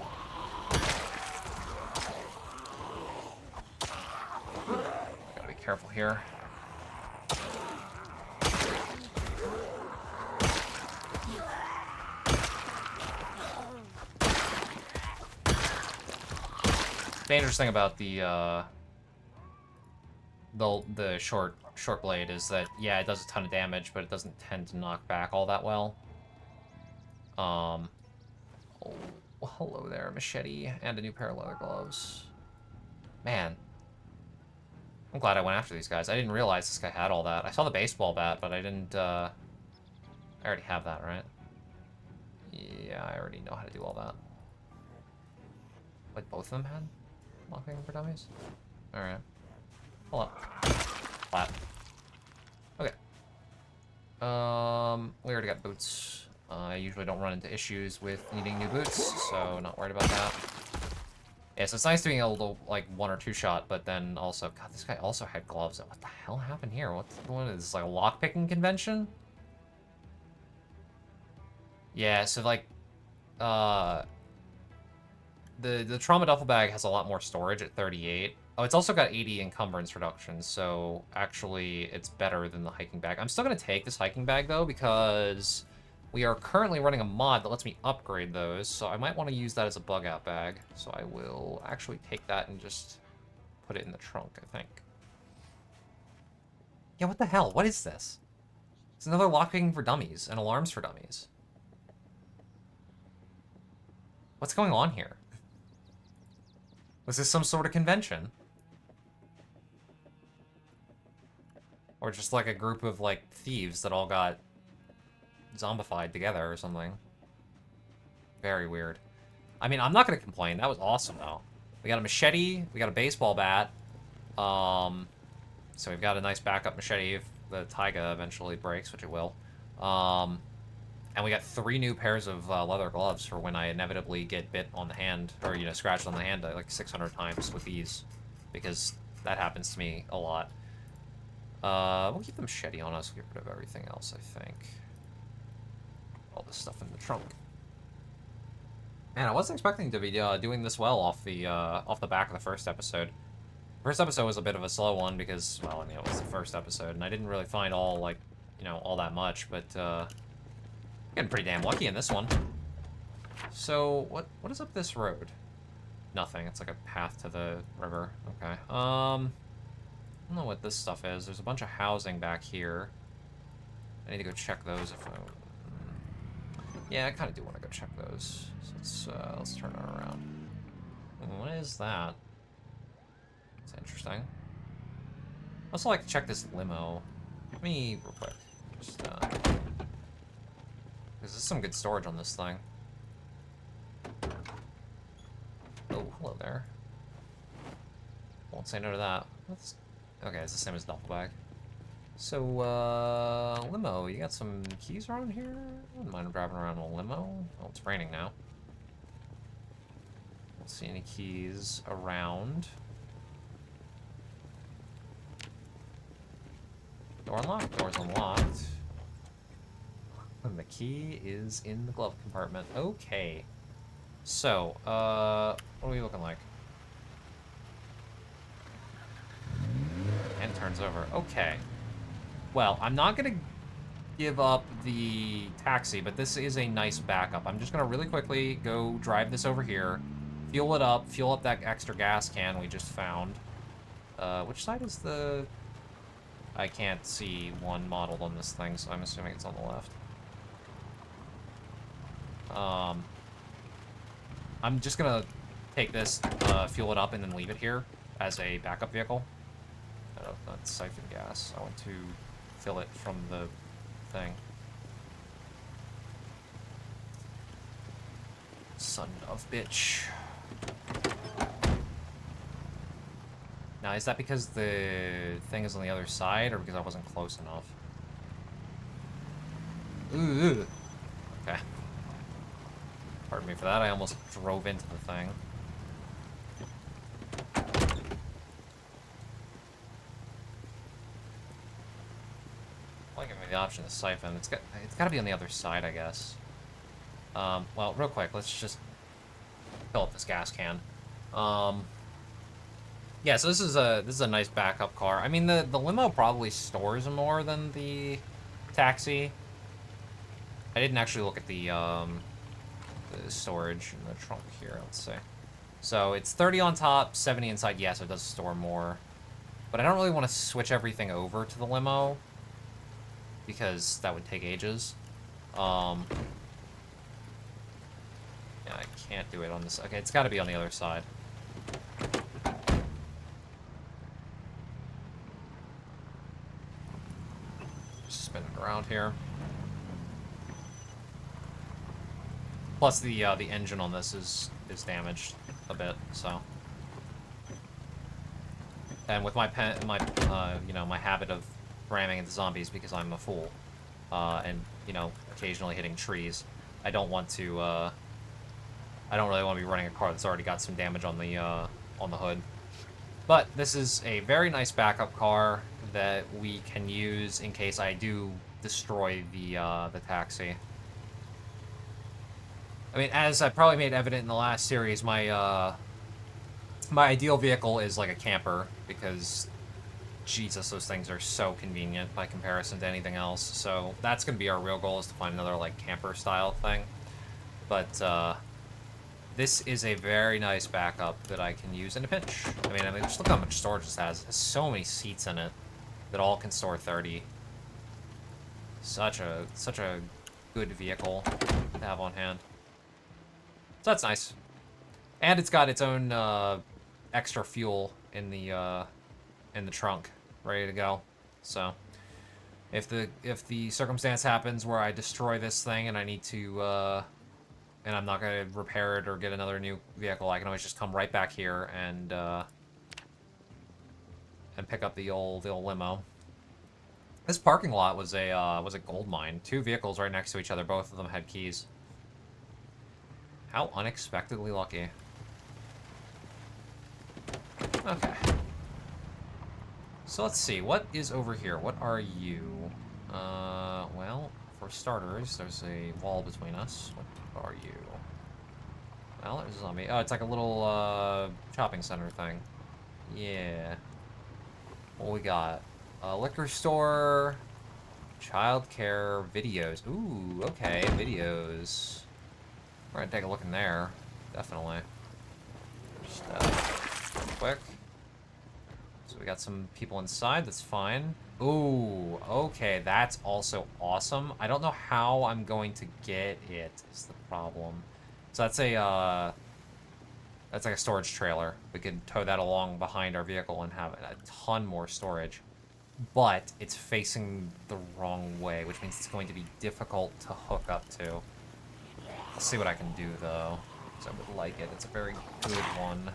Gotta be careful here. The dangerous thing about the short blade is that, yeah, it does a ton of damage, but it doesn't tend to knock back all that well. Oh, hello there, machete, and a new pair of leather gloves. Man, I'm glad I went after these guys. I didn't realize this guy had all that. I saw the baseball bat, but I didn't, I already have that, right? Yeah, I already know how to do all that. Like, both of them had locking for dummies? Alright. Hold up. Flat. Okay. We already got boots. I usually don't run into issues with needing new boots, so not worried about that. Yeah, so it's nice being able to, like, 1 or 2 shot, but then also... God, this guy also had gloves. What the hell happened here? What is this, like a lockpicking convention? Yeah, so, like, the trauma duffel bag has a lot more storage at 38. Oh, it's also got 80 encumbrance reduction, so actually it's better than the hiking bag. I'm still going to take this hiking bag, though, because we are currently running a mod that lets me upgrade those, so I might want to use that as a bug-out bag. So I will actually take that and just put it in the trunk, I think. Yeah, what the hell? What is this? It's another lockpicking for dummies and alarms for dummies. What's going on here? Was this some sort of convention? Or just like a group of, like, thieves that all got zombified together or something. Very weird. I mean, I'm not going to complain. That was awesome, though. We got a machete. We got a baseball bat. So we've got a nice backup machete if the taiga eventually breaks, which it will. And we got 3 new pairs of leather gloves for when I inevitably get bit on the hand, or, you know, scratched on the hand like 600 times with these, because that happens to me a lot. We'll keep the machete on us, get rid of everything else, I think. All this stuff in the trunk. Man, I wasn't expecting to be doing this well off the back of the first episode. First episode was a bit of a slow one because, well, I mean, it was the first episode, and I didn't really find all, like, you know, all that much, but, getting pretty damn lucky in this one. So, what is up this road? Nothing. It's like a path to the river. Okay. I don't know what this stuff is. There's a bunch of housing back here. I need to go check those if I... Yeah, I kind of do want to go check those. So let's turn it around. What is that? It's interesting. I also like to check this limo. Let me, real quick. Just, because there's some good storage on this thing. Oh, hello there. Won't say no to that. Okay, it's the same as duffel bag. So, limo, you got some keys around here? I wouldn't mind driving around in a limo. Oh, it's raining now. Don't see any keys around. Door unlocked. Door's unlocked. And the key is in the glove compartment. Okay. So, what are we looking like? And it turns over. Okay. Well, I'm not gonna give up the taxi, but this is a nice backup. I'm just gonna really quickly go drive this over here, fuel up that extra gas can we just found. Which side is the... I can't see one modeled on this thing, so I'm assuming it's on the left. I'm just gonna take this, fuel it up, and then leave it here as a backup vehicle. Oh, not siphon gas. I want to fill it from the thing. Son of bitch. Now, is that because the thing is on the other side, or because I wasn't close enough? Ooh. Okay. Pardon me for that, I almost drove into the thing. I'll give me the option to siphon. It's got to be on the other side, I guess. Well, real quick, let's just fill up this gas can. Yeah, so this is a nice backup car. I mean, the limo probably stores more than the taxi. I didn't actually look at the storage in the trunk here. Let's see. So it's 30 on top, 70 inside. Yeah, so it does store more. But I don't really want to switch everything over to the limo because that would take ages. Yeah, I can't do it on this. Okay, it's got to be on the other side. Spinning around here. Plus the engine on this is damaged a bit, so. And with my you know, my habit of ramming into zombies because I'm a fool, and, you know, occasionally hitting trees. I don't want to, I don't really want to be running a car that's already got some damage on the hood. But this is a very nice backup car that we can use in case I do destroy the taxi. I mean, as I probably made evident in the last series, my ideal vehicle is like a camper, because Jesus, those things are so convenient by comparison to anything else. So that's going to be our real goal, is to find another like camper style thing. But this is a very nice backup that I can use in a pinch. I mean, just look how much storage this has. It has so many seats in it that all can store 30. Such a good vehicle to have on hand. So that's nice. And it's got its own extra fuel in the trunk, ready to go. So if the circumstance happens where I destroy this thing and I need to and I'm not gonna repair it or get another new vehicle, I can always just come right back here and pick up the old limo. This parking lot was a gold mine. 2 vehicles right next to each other. Both of them had keys. How unexpectedly lucky. Okay. So let's see, what is over here? What are you? Well, for starters, there's a wall between us. What are you? Well, there's a zombie. Oh, it's like a little, shopping center thing. Yeah. What we got? A liquor store, childcare, videos. Ooh, okay, videos. We're gonna take a look in there, definitely. Just, quick. So we got some people inside, that's fine. Ooh, okay, that's also awesome. I don't know how I'm going to get it, is the problem. So that's like a storage trailer. We could tow that along behind our vehicle and have a ton more storage. But it's facing the wrong way, which means it's going to be difficult to hook up to. I'll see what I can do, though, because I would like it. It's a very good one.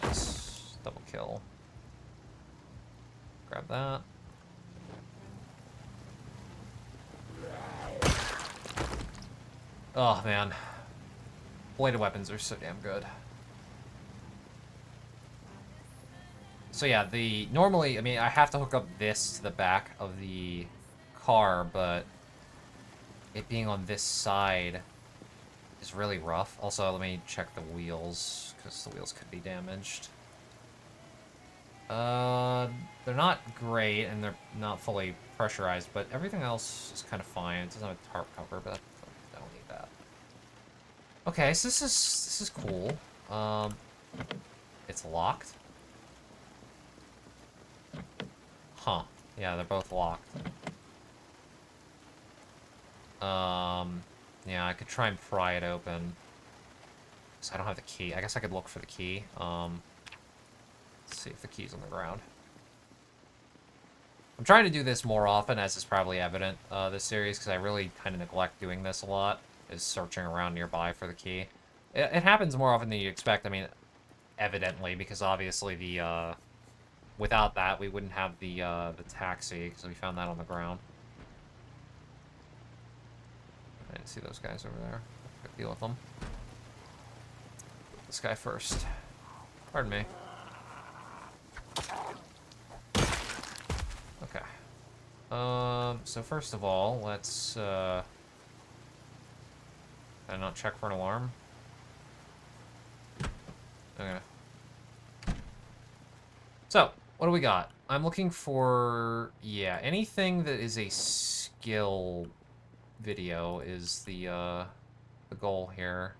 Let's double kill. Grab that. Oh, man. Bladed weapons are so damn good. So yeah, normally, I mean, I have to hook up this to the back of the car, but it being on this side is really rough. Also, let me check the wheels, because the wheels could be damaged. They're not great, and they're not fully pressurized, but everything else is kind of fine. It doesn't have a tarp cover, but I don't need that. Okay, so this is cool. It's locked. Huh. Yeah, they're both locked. Yeah, I could try and pry it open. So I don't have the key. I guess I could look for the key. Let's see if the key's on the ground. I'm trying to do this more often, as is probably evident, this series, because I really kind of neglect doing this a lot, is searching around nearby for the key. It happens more often than you expect, I mean, evidently, because obviously the, without that, we wouldn't have the taxi, because we found that on the ground. I didn't see those guys over there. Could deal with them. This guy first. Pardon me. Okay. So first of all, let's, did I not check for an alarm? Okay. So, what do we got? I'm looking for, yeah, anything that is a skill video is the goal here.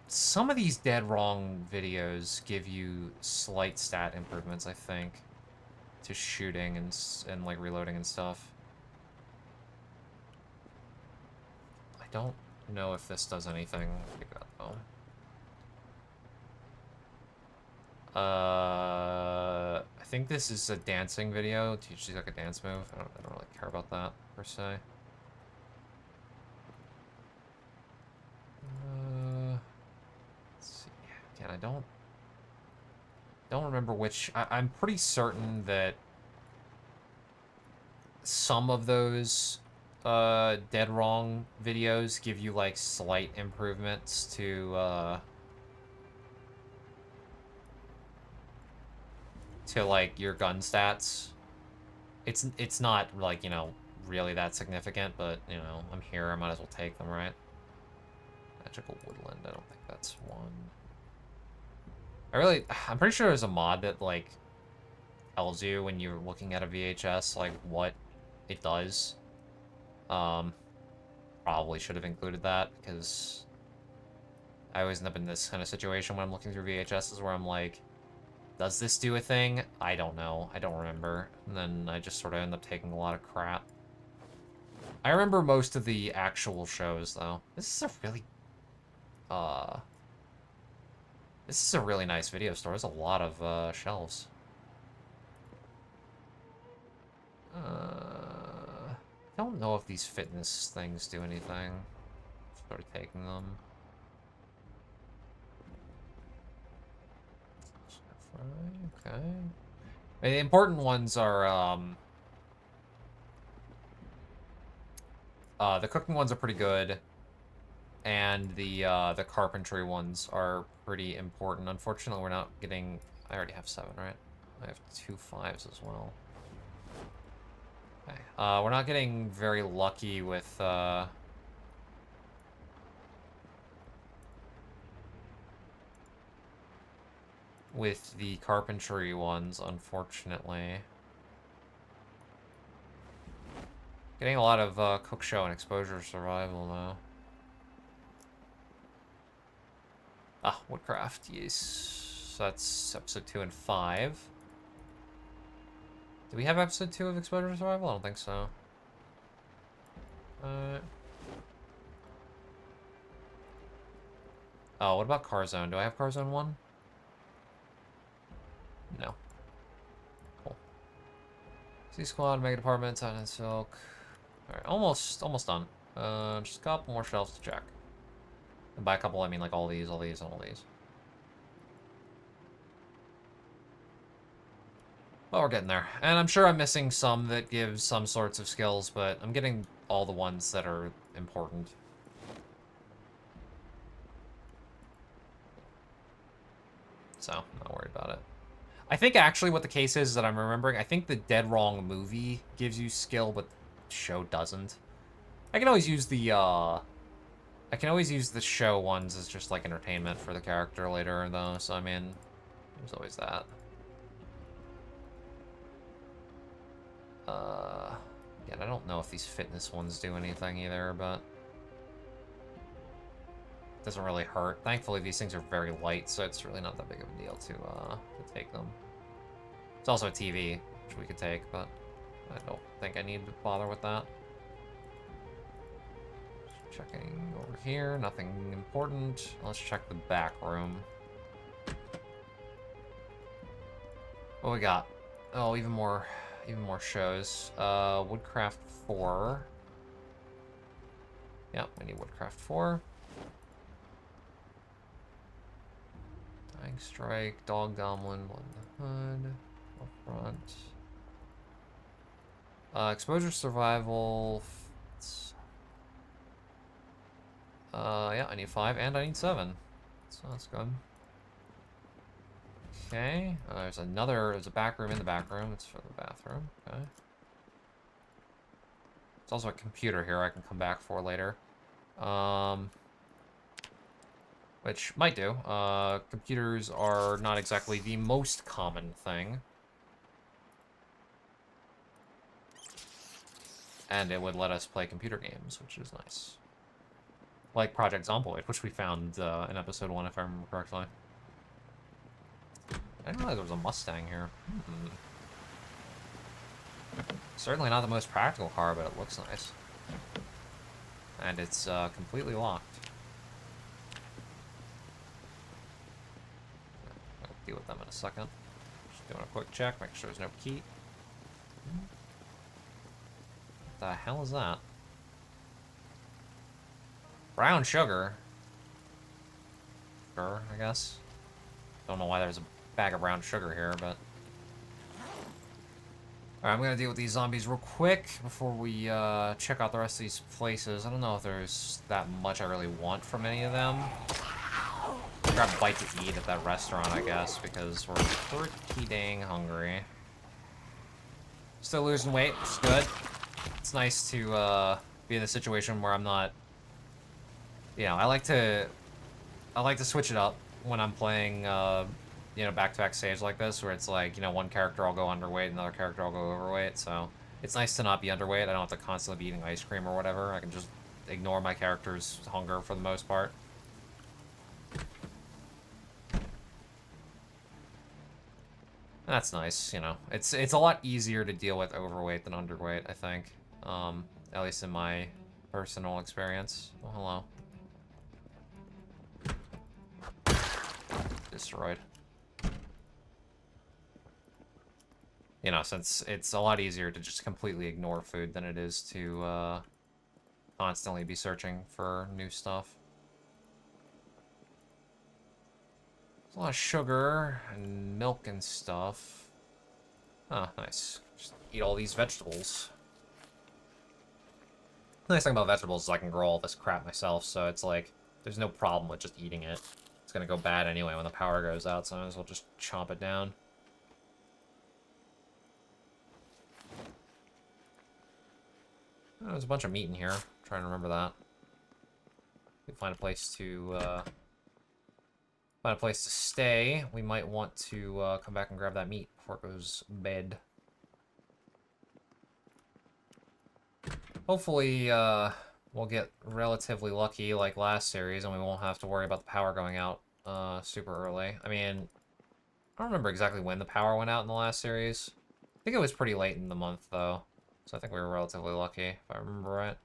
Some of these dead wrong videos give you slight stat improvements, I think, to shooting and like reloading and stuff. I don't know if this does anything like that though. I think this is a dancing video. Teach you like a dance move. I don't really care about that per se. Let's see. Again, I don't don't remember which. I'm pretty certain that some of those dead wrong videos give you like slight improvements to like your gun stats. It's not like, you know, really that significant, but you know, I'm here, I might as well take them, right? Magical woodland, I don't think that's one. I'm pretty sure there's a mod that like tells you when you're looking at a VHS like what it does. Probably should have included that because I always end up in this kind of situation when I'm looking through VHSs where I'm like, does this do a thing? I don't know. I don't remember. And then I just sort of end up taking a lot of crap. I remember most of the actual shows though. This is a really nice video store. There's a lot of shelves. I don't know if these fitness things do anything. Start taking them. Okay. The important ones are the cooking ones are pretty good, and the carpentry ones are pretty important. Unfortunately, we're not getting. I already have 7, right? I have 2 5s as well. Okay. We're not getting very lucky with the carpentry ones, unfortunately. Getting a lot of cook show and exposure survival though. Ah, woodcraft, yes. So that's episode 2 and 5. Do we have episode 2 of exposure survival? I don't think so. Oh, what about Car Zone? Do I have Car Zone 1? No. Cool. C Squad, Mega Department, Titan and Silk. Alright, almost done. Just a couple more shelves to check. And by a couple, I mean like all these, and all these. But we're getting there. And I'm sure I'm missing some that give some sorts of skills, but I'm getting all the ones that are important. So, not worried about it. I think actually what the case is that I'm remembering, I think the Dead Wrong movie gives you skill, but the show doesn't. I can always use the show ones as just like entertainment for the character later though, so I mean, there's always that. Yeah, I don't know if these fitness ones do anything either, but it doesn't really hurt. Thankfully, these things are very light, so it's really not that big of a deal to take them. It's also a TV, which we could take, but I don't think I need to bother with that. Just checking over here, nothing important. Let's check the back room. What we got? Oh, even more shows. Woodcraft 4. Yep, we need Woodcraft 4. Dying Strike, Dog Goblin, Blood in the Hood, up front. Exposure Survival. Yeah, I need 5 and I need 7. So that's good. Okay, there's a back room in the back room. It's for the bathroom. Okay. There's also a computer here I can come back for later. Which might do. Computers are not exactly the most common thing. And it would let us play computer games, which is nice. Like Project Zomboid, which we found in episode 1, if I remember correctly. I didn't realize there was a Mustang here. Certainly not the most practical car, but it looks nice. And it's completely locked. I'll deal with them in a second. Just doing a quick check, make sure there's no key. What the hell is that? Brown sugar. Sure, I guess. Don't know why there's a bag of brown sugar here, but... Alright, I'm gonna deal with these zombies real quick before we check out the rest of these places. I don't know if there's that much I really want from any of them. Grab a bite to eat at that restaurant, I guess, because we're pretty dang hungry. Still losing weight, which is good. It's nice to be in a situation where I'm not... You know, I like to switch it up when I'm playing, you know, back-to-back saves like this, where it's like, you know, one character I'll go underweight, another character I'll go overweight, so it's nice to not be underweight. I don't have to constantly be eating ice cream or whatever. I can just ignore my character's hunger for the most part. That's nice, you know. It's a lot easier to deal with overweight than underweight, I think. At least in my personal experience. Oh, hello. Destroyed. You know, since it's a lot easier to just completely ignore food than it is to constantly be searching for new stuff. There's a lot of sugar and milk and stuff. Oh, nice. Just eat all these vegetables. The nice thing about vegetables is I can grow all this crap myself, so it's like, there's no problem with just eating it. It's gonna go bad anyway when the power goes out, so I might as well just chomp it down. Oh, there's a bunch of meat in here. I'm trying to remember that. We find a place to stay. We might want to come back and grab that meat before it goes bad. Hopefully, we'll get relatively lucky like last series, and we won't have to worry about the power going out super early. I mean, I don't remember exactly when the power went out in the last series. I think it was pretty late in the month, though. So I think we were relatively lucky, if I remember right.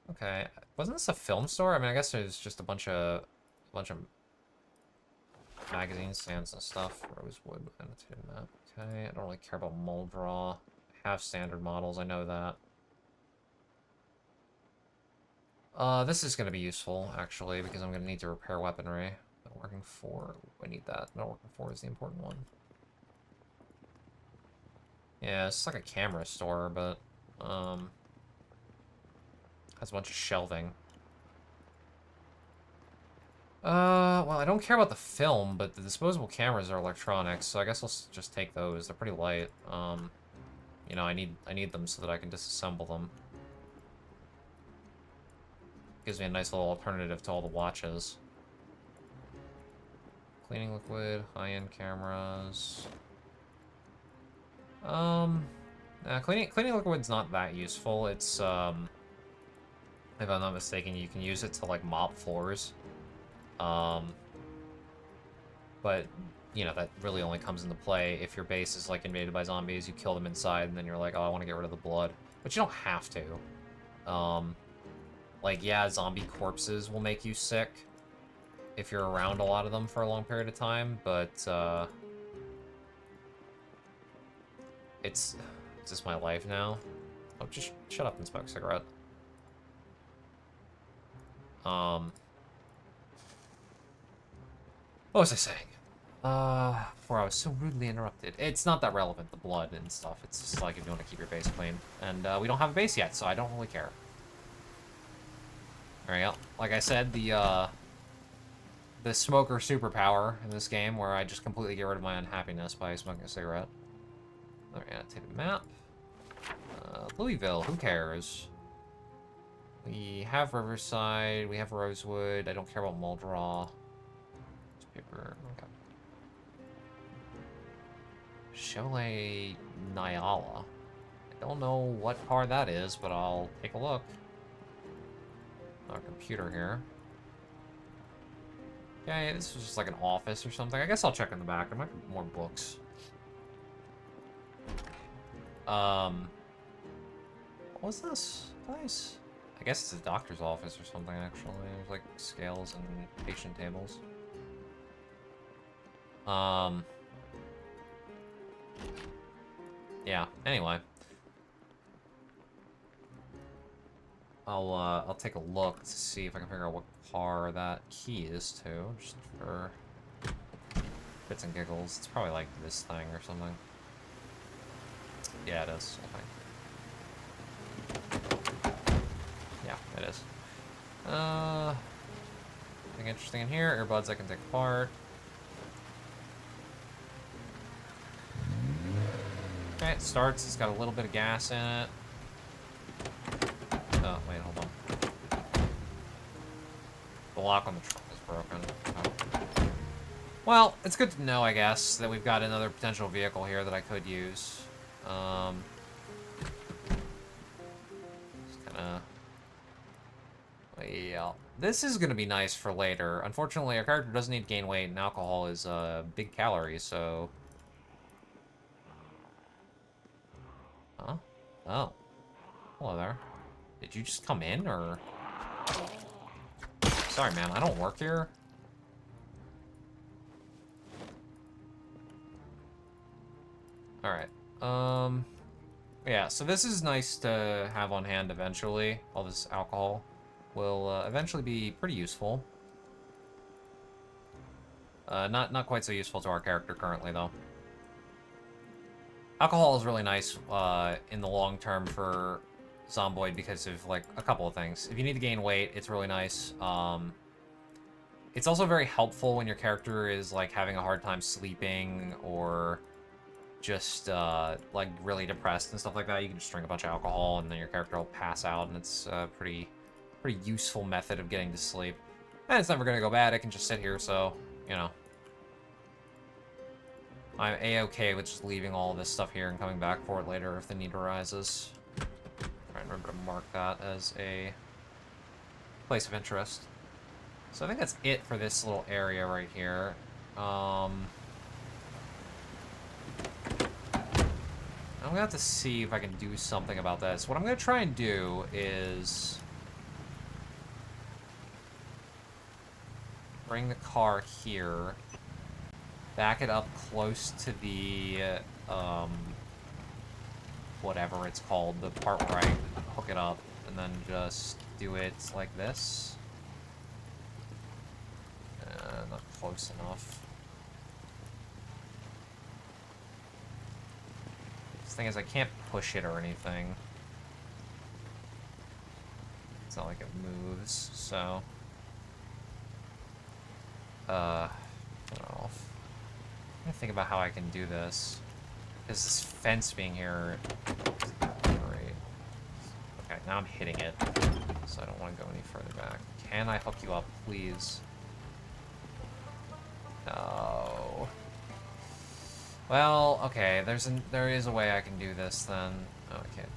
Okay, wasn't this a film store? I mean, I guess there's just a bunch of magazine stands and stuff. Rosewood, annotated map. Okay, I don't really care about mold draw. I have standard models, I know that. This is gonna be useful, actually, because I'm gonna need to repair weaponry. Not working 4, I need that. Not working 4 is the important one. Yeah, it's like a camera store, but, has a bunch of shelving. Well, I don't care about the film, but the disposable cameras are electronics, so I guess I'll just take those. They're pretty light. You know, I need them so that I can disassemble them. Gives me a nice little alternative to all the watches. Cleaning liquid, high-end cameras. Cleaning liquid's not that useful. It's, if I'm not mistaken, you can use it to, like, mop floors. But, you know, that really only comes into play if your base is, like, invaded by zombies, you kill them inside, and then you're like, oh, I want to get rid of the blood. But you don't have to. Like, yeah, zombie corpses will make you sick if you're around a lot of them for a long period of time, but, it's just my life now. Oh, just shut up and smoke a cigarette. What was I saying? Before I was so rudely interrupted. It's not that relevant, the blood and stuff. It's just like if you want to keep your base clean. And, we don't have a base yet, so I don't really care. Alright, like I said, the smoker superpower in this game, where I just completely get rid of my unhappiness by smoking a cigarette. Alright, annotated map. Louisville, who cares? We have Riverside, we have Rosewood, I don't care about Muldraw. Paper, okay. Cholet Nyala. I don't know what car that is, but I'll take a look. Our computer here. Okay, this was just like an office or something. I guess I'll check in the back. There might be more books. What was this place? I guess it's a doctor's office or something, actually. There's like scales and patient tables. Yeah, anyway. I'll take a look to see if I can figure out what car that key is to, just for bits and giggles. It's probably like this thing or something. Yeah, it is, I think. Yeah, it is. Nothing interesting in here. Earbuds I can take apart. Okay, it starts. It's got a little bit of gas in it. Oh, wait, hold on. The lock on the trunk is broken. Oh. Well, it's good to know, I guess, that we've got another potential vehicle here that I could use. Just kinda... Yeah. This is gonna be nice for later. Unfortunately, our character doesn't need to gain weight, and alcohol is big calories, so... Huh? Oh. Hello there. Did you just come in, or... Sorry, man, I don't work here. Alright. Yeah, so this is nice to have on hand eventually. All this alcohol will eventually be pretty useful. Not quite so useful to our character currently, though. Alcohol is really nice in the long term for Zomboid because of, like, a couple of things. If you need to gain weight, it's really nice. It's also very helpful when your character is, like, having a hard time sleeping or just, like, really depressed and stuff like that. You can just drink a bunch of alcohol and then your character will pass out, and it's a pretty useful method of getting to sleep. And it's never gonna go bad. I can just sit here, so, you know. I'm A-okay with just leaving all this stuff here and coming back for it later if the need arises. Try and remember to mark that as a place of interest. So I think that's it for this little area right here. I'm gonna have to see if I can do something about this. What I'm gonna try and do is bring the car here, back it up close to the, whatever it's called, the part where I hook it up, and then just do it like this. Not close enough. The thing is, I can't push it or anything. It's not like it moves, so... I don't know. I'm gonna think about how I can do this. Because this fence being here... Great. Okay, now I'm hitting it. So I don't want to go any further back. Can I hook you up, please? No. Well, okay, there is a way I can do this then. Oh, I can't.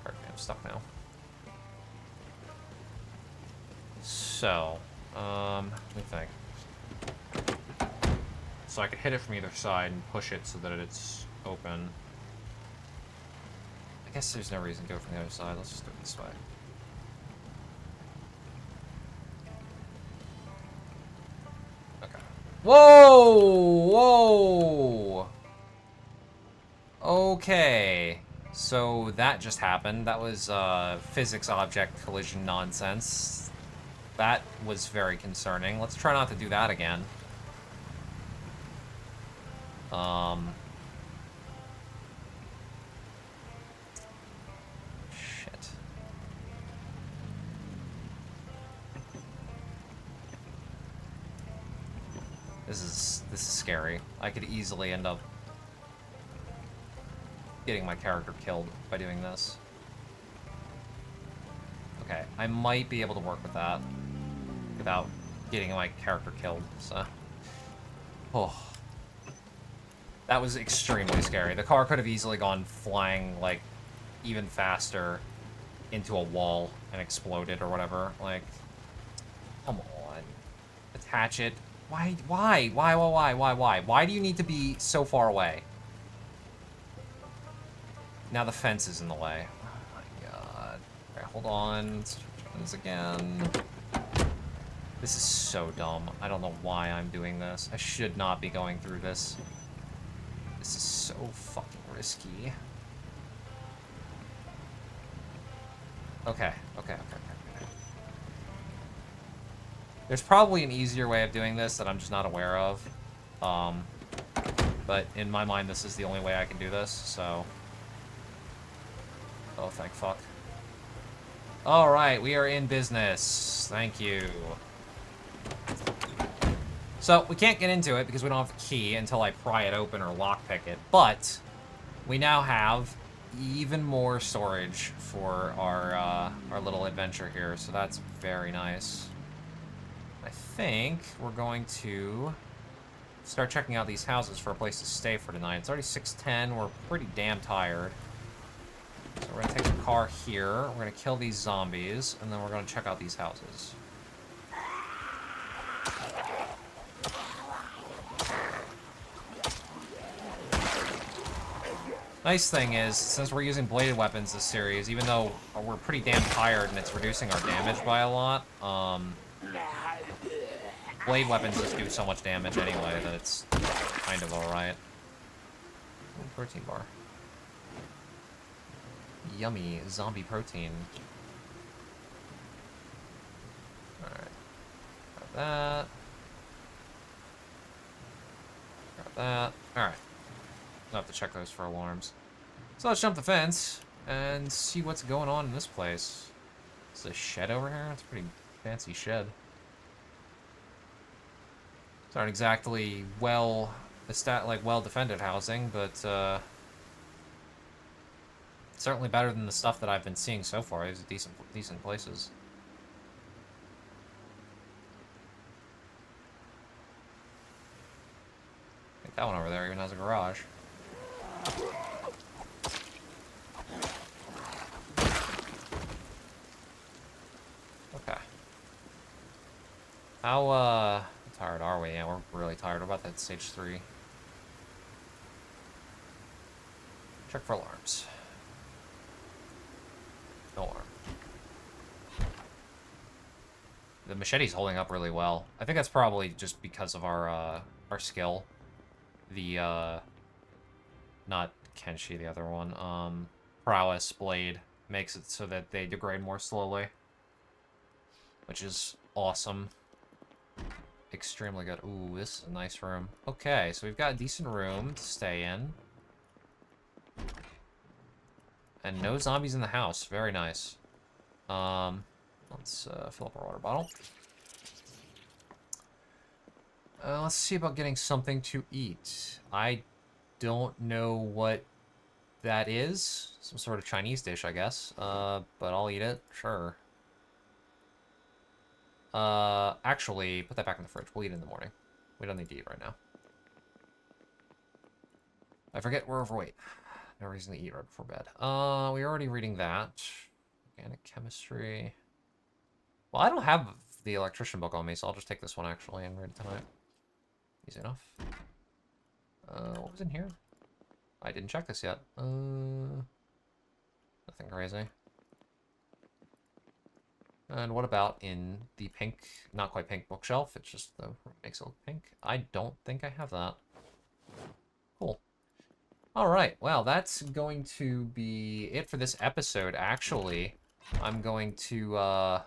Pardon me, I'm stuck now. So, let me think. So I could hit it from either side and push it so that it's open. I guess there's no reason to go from the other side. Let's just do it this way. Okay. Whoa! Whoa! Okay. So that just happened. That was physics object collision nonsense. That was very concerning. Let's try not to do that again. Shit. This is scary. I could easily end up getting my character killed by doing this. Okay, I might be able to work with that without getting my character killed, so... Oh. That was extremely scary. The car could have easily gone flying, like, even faster into a wall and exploded or whatever. Like, come on. Attach it. Why? Why do you need to be so far away? Now the fence is in the way. Oh my god. Alright, hold on. Let's try this again. This is so dumb. I don't know why I'm doing this. I should not be going through this. This is so fucking risky. Okay. There's probably an easier way of doing this that I'm just not aware of. But in my mind, this is the only way I can do this, so... Oh, thank fuck. Alright, we are in business. Thank you. So, we can't get into it because we don't have the key until I pry it open or lockpick it, but we now have even more storage for our little adventure here, so that's very nice. I think we're going to start checking out these houses for a place to stay for tonight. It's already 6:10. We're pretty damn tired. So we're going to take the car here. We're going to kill these zombies, and then we're going to check out these houses. Nice thing is, since we're using bladed weapons this series, even though we're pretty damn tired and it's reducing our damage by a lot, blade weapons just do so much damage anyway that it's kind of alright. Protein bar. Yummy zombie protein. Alright. Got that. Got that. Alright. I'll have to check those for alarms. So let's jump the fence and see what's going on in this place. Is there a shed over here? It's a pretty fancy shed. It's not exactly well defended housing, but certainly better than the stuff that I've been seeing so far. These are decent places. I think that one over there even has a garage. Okay. How tired are we? Yeah, we're really tired. We're about that stage 3. Check for alarms. No alarm. The machete's holding up really well. I think that's probably just because of our skill. The not Kenshi, the other one. Prowess blade makes it so that they degrade more slowly, which is awesome. Extremely good. Ooh, this is a nice room. Okay, so we've got a decent room to stay in. And no zombies in the house. Very nice. Let's fill up our water bottle. Let's see about getting something to eat. I don't know what that is. Some sort of Chinese dish, I guess. But I'll eat it. Sure. Actually, put that back in the fridge. We'll eat it in the morning. We don't need to eat right now. I forget we're overweight. No reason to eat right before bed. We're already reading that. Organic chemistry. Well, I don't have the electrician book on me, so I'll just take this one, actually, and read it tonight. Easy enough. What was in here? I didn't check this yet. Nothing crazy. And what about in the pink, not quite pink bookshelf? It's just the makes it look pink. I don't think I have that. Cool. All right. Well, that's going to be it for this episode. Actually, I'm going to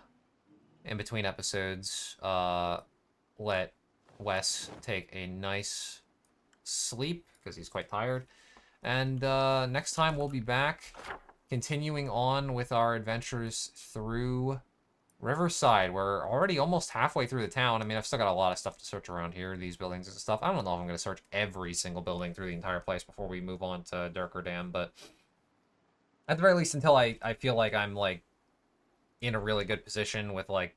in between episodes let Wes take a nice sleep because he's quite tired. And next time we'll be back continuing on with our adventures through Riverside. We're already almost halfway through the town. I mean, I've still got a lot of stuff to search around here, these buildings and stuff. I don't know if I'm going to search every single building through the entire place before we move on to Durkerdam, but at the very least, until I feel like I'm, like, in a really good position with, like,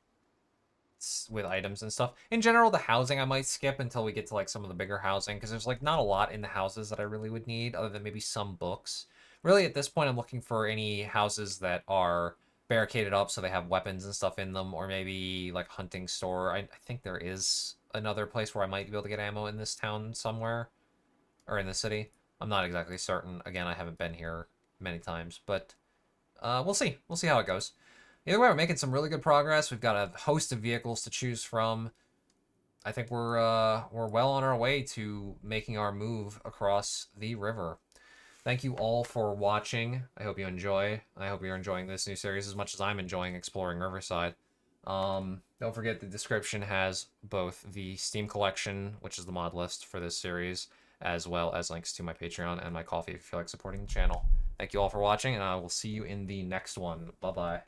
with items and stuff. In general, the housing I might skip until we get to, like, some of the bigger housing, because there's, like, not a lot in the houses that I really would need, other than maybe some books. Really, at this point, I'm looking for any houses that are barricaded up so they have weapons and stuff in them, or maybe like hunting store. I think there is another place where I might be able to get ammo in this town somewhere, or in the city. I'm not exactly certain. Again, I haven't been here many times, but we'll see. We'll see how it goes. Either way, we're making some really good progress. We've got a host of vehicles to choose from. I think we're well on our way to making our move across the river. Thank you all for watching. I hope you enjoy. I hope you're enjoying this new series as much as I'm enjoying exploring Riverside. Don't forget the description has both the Steam collection, which is the mod list for this series, as well as links to my Patreon and my Ko-fi if you feel like supporting the channel. Thank you all for watching, and I will see you in the next one. Bye-bye.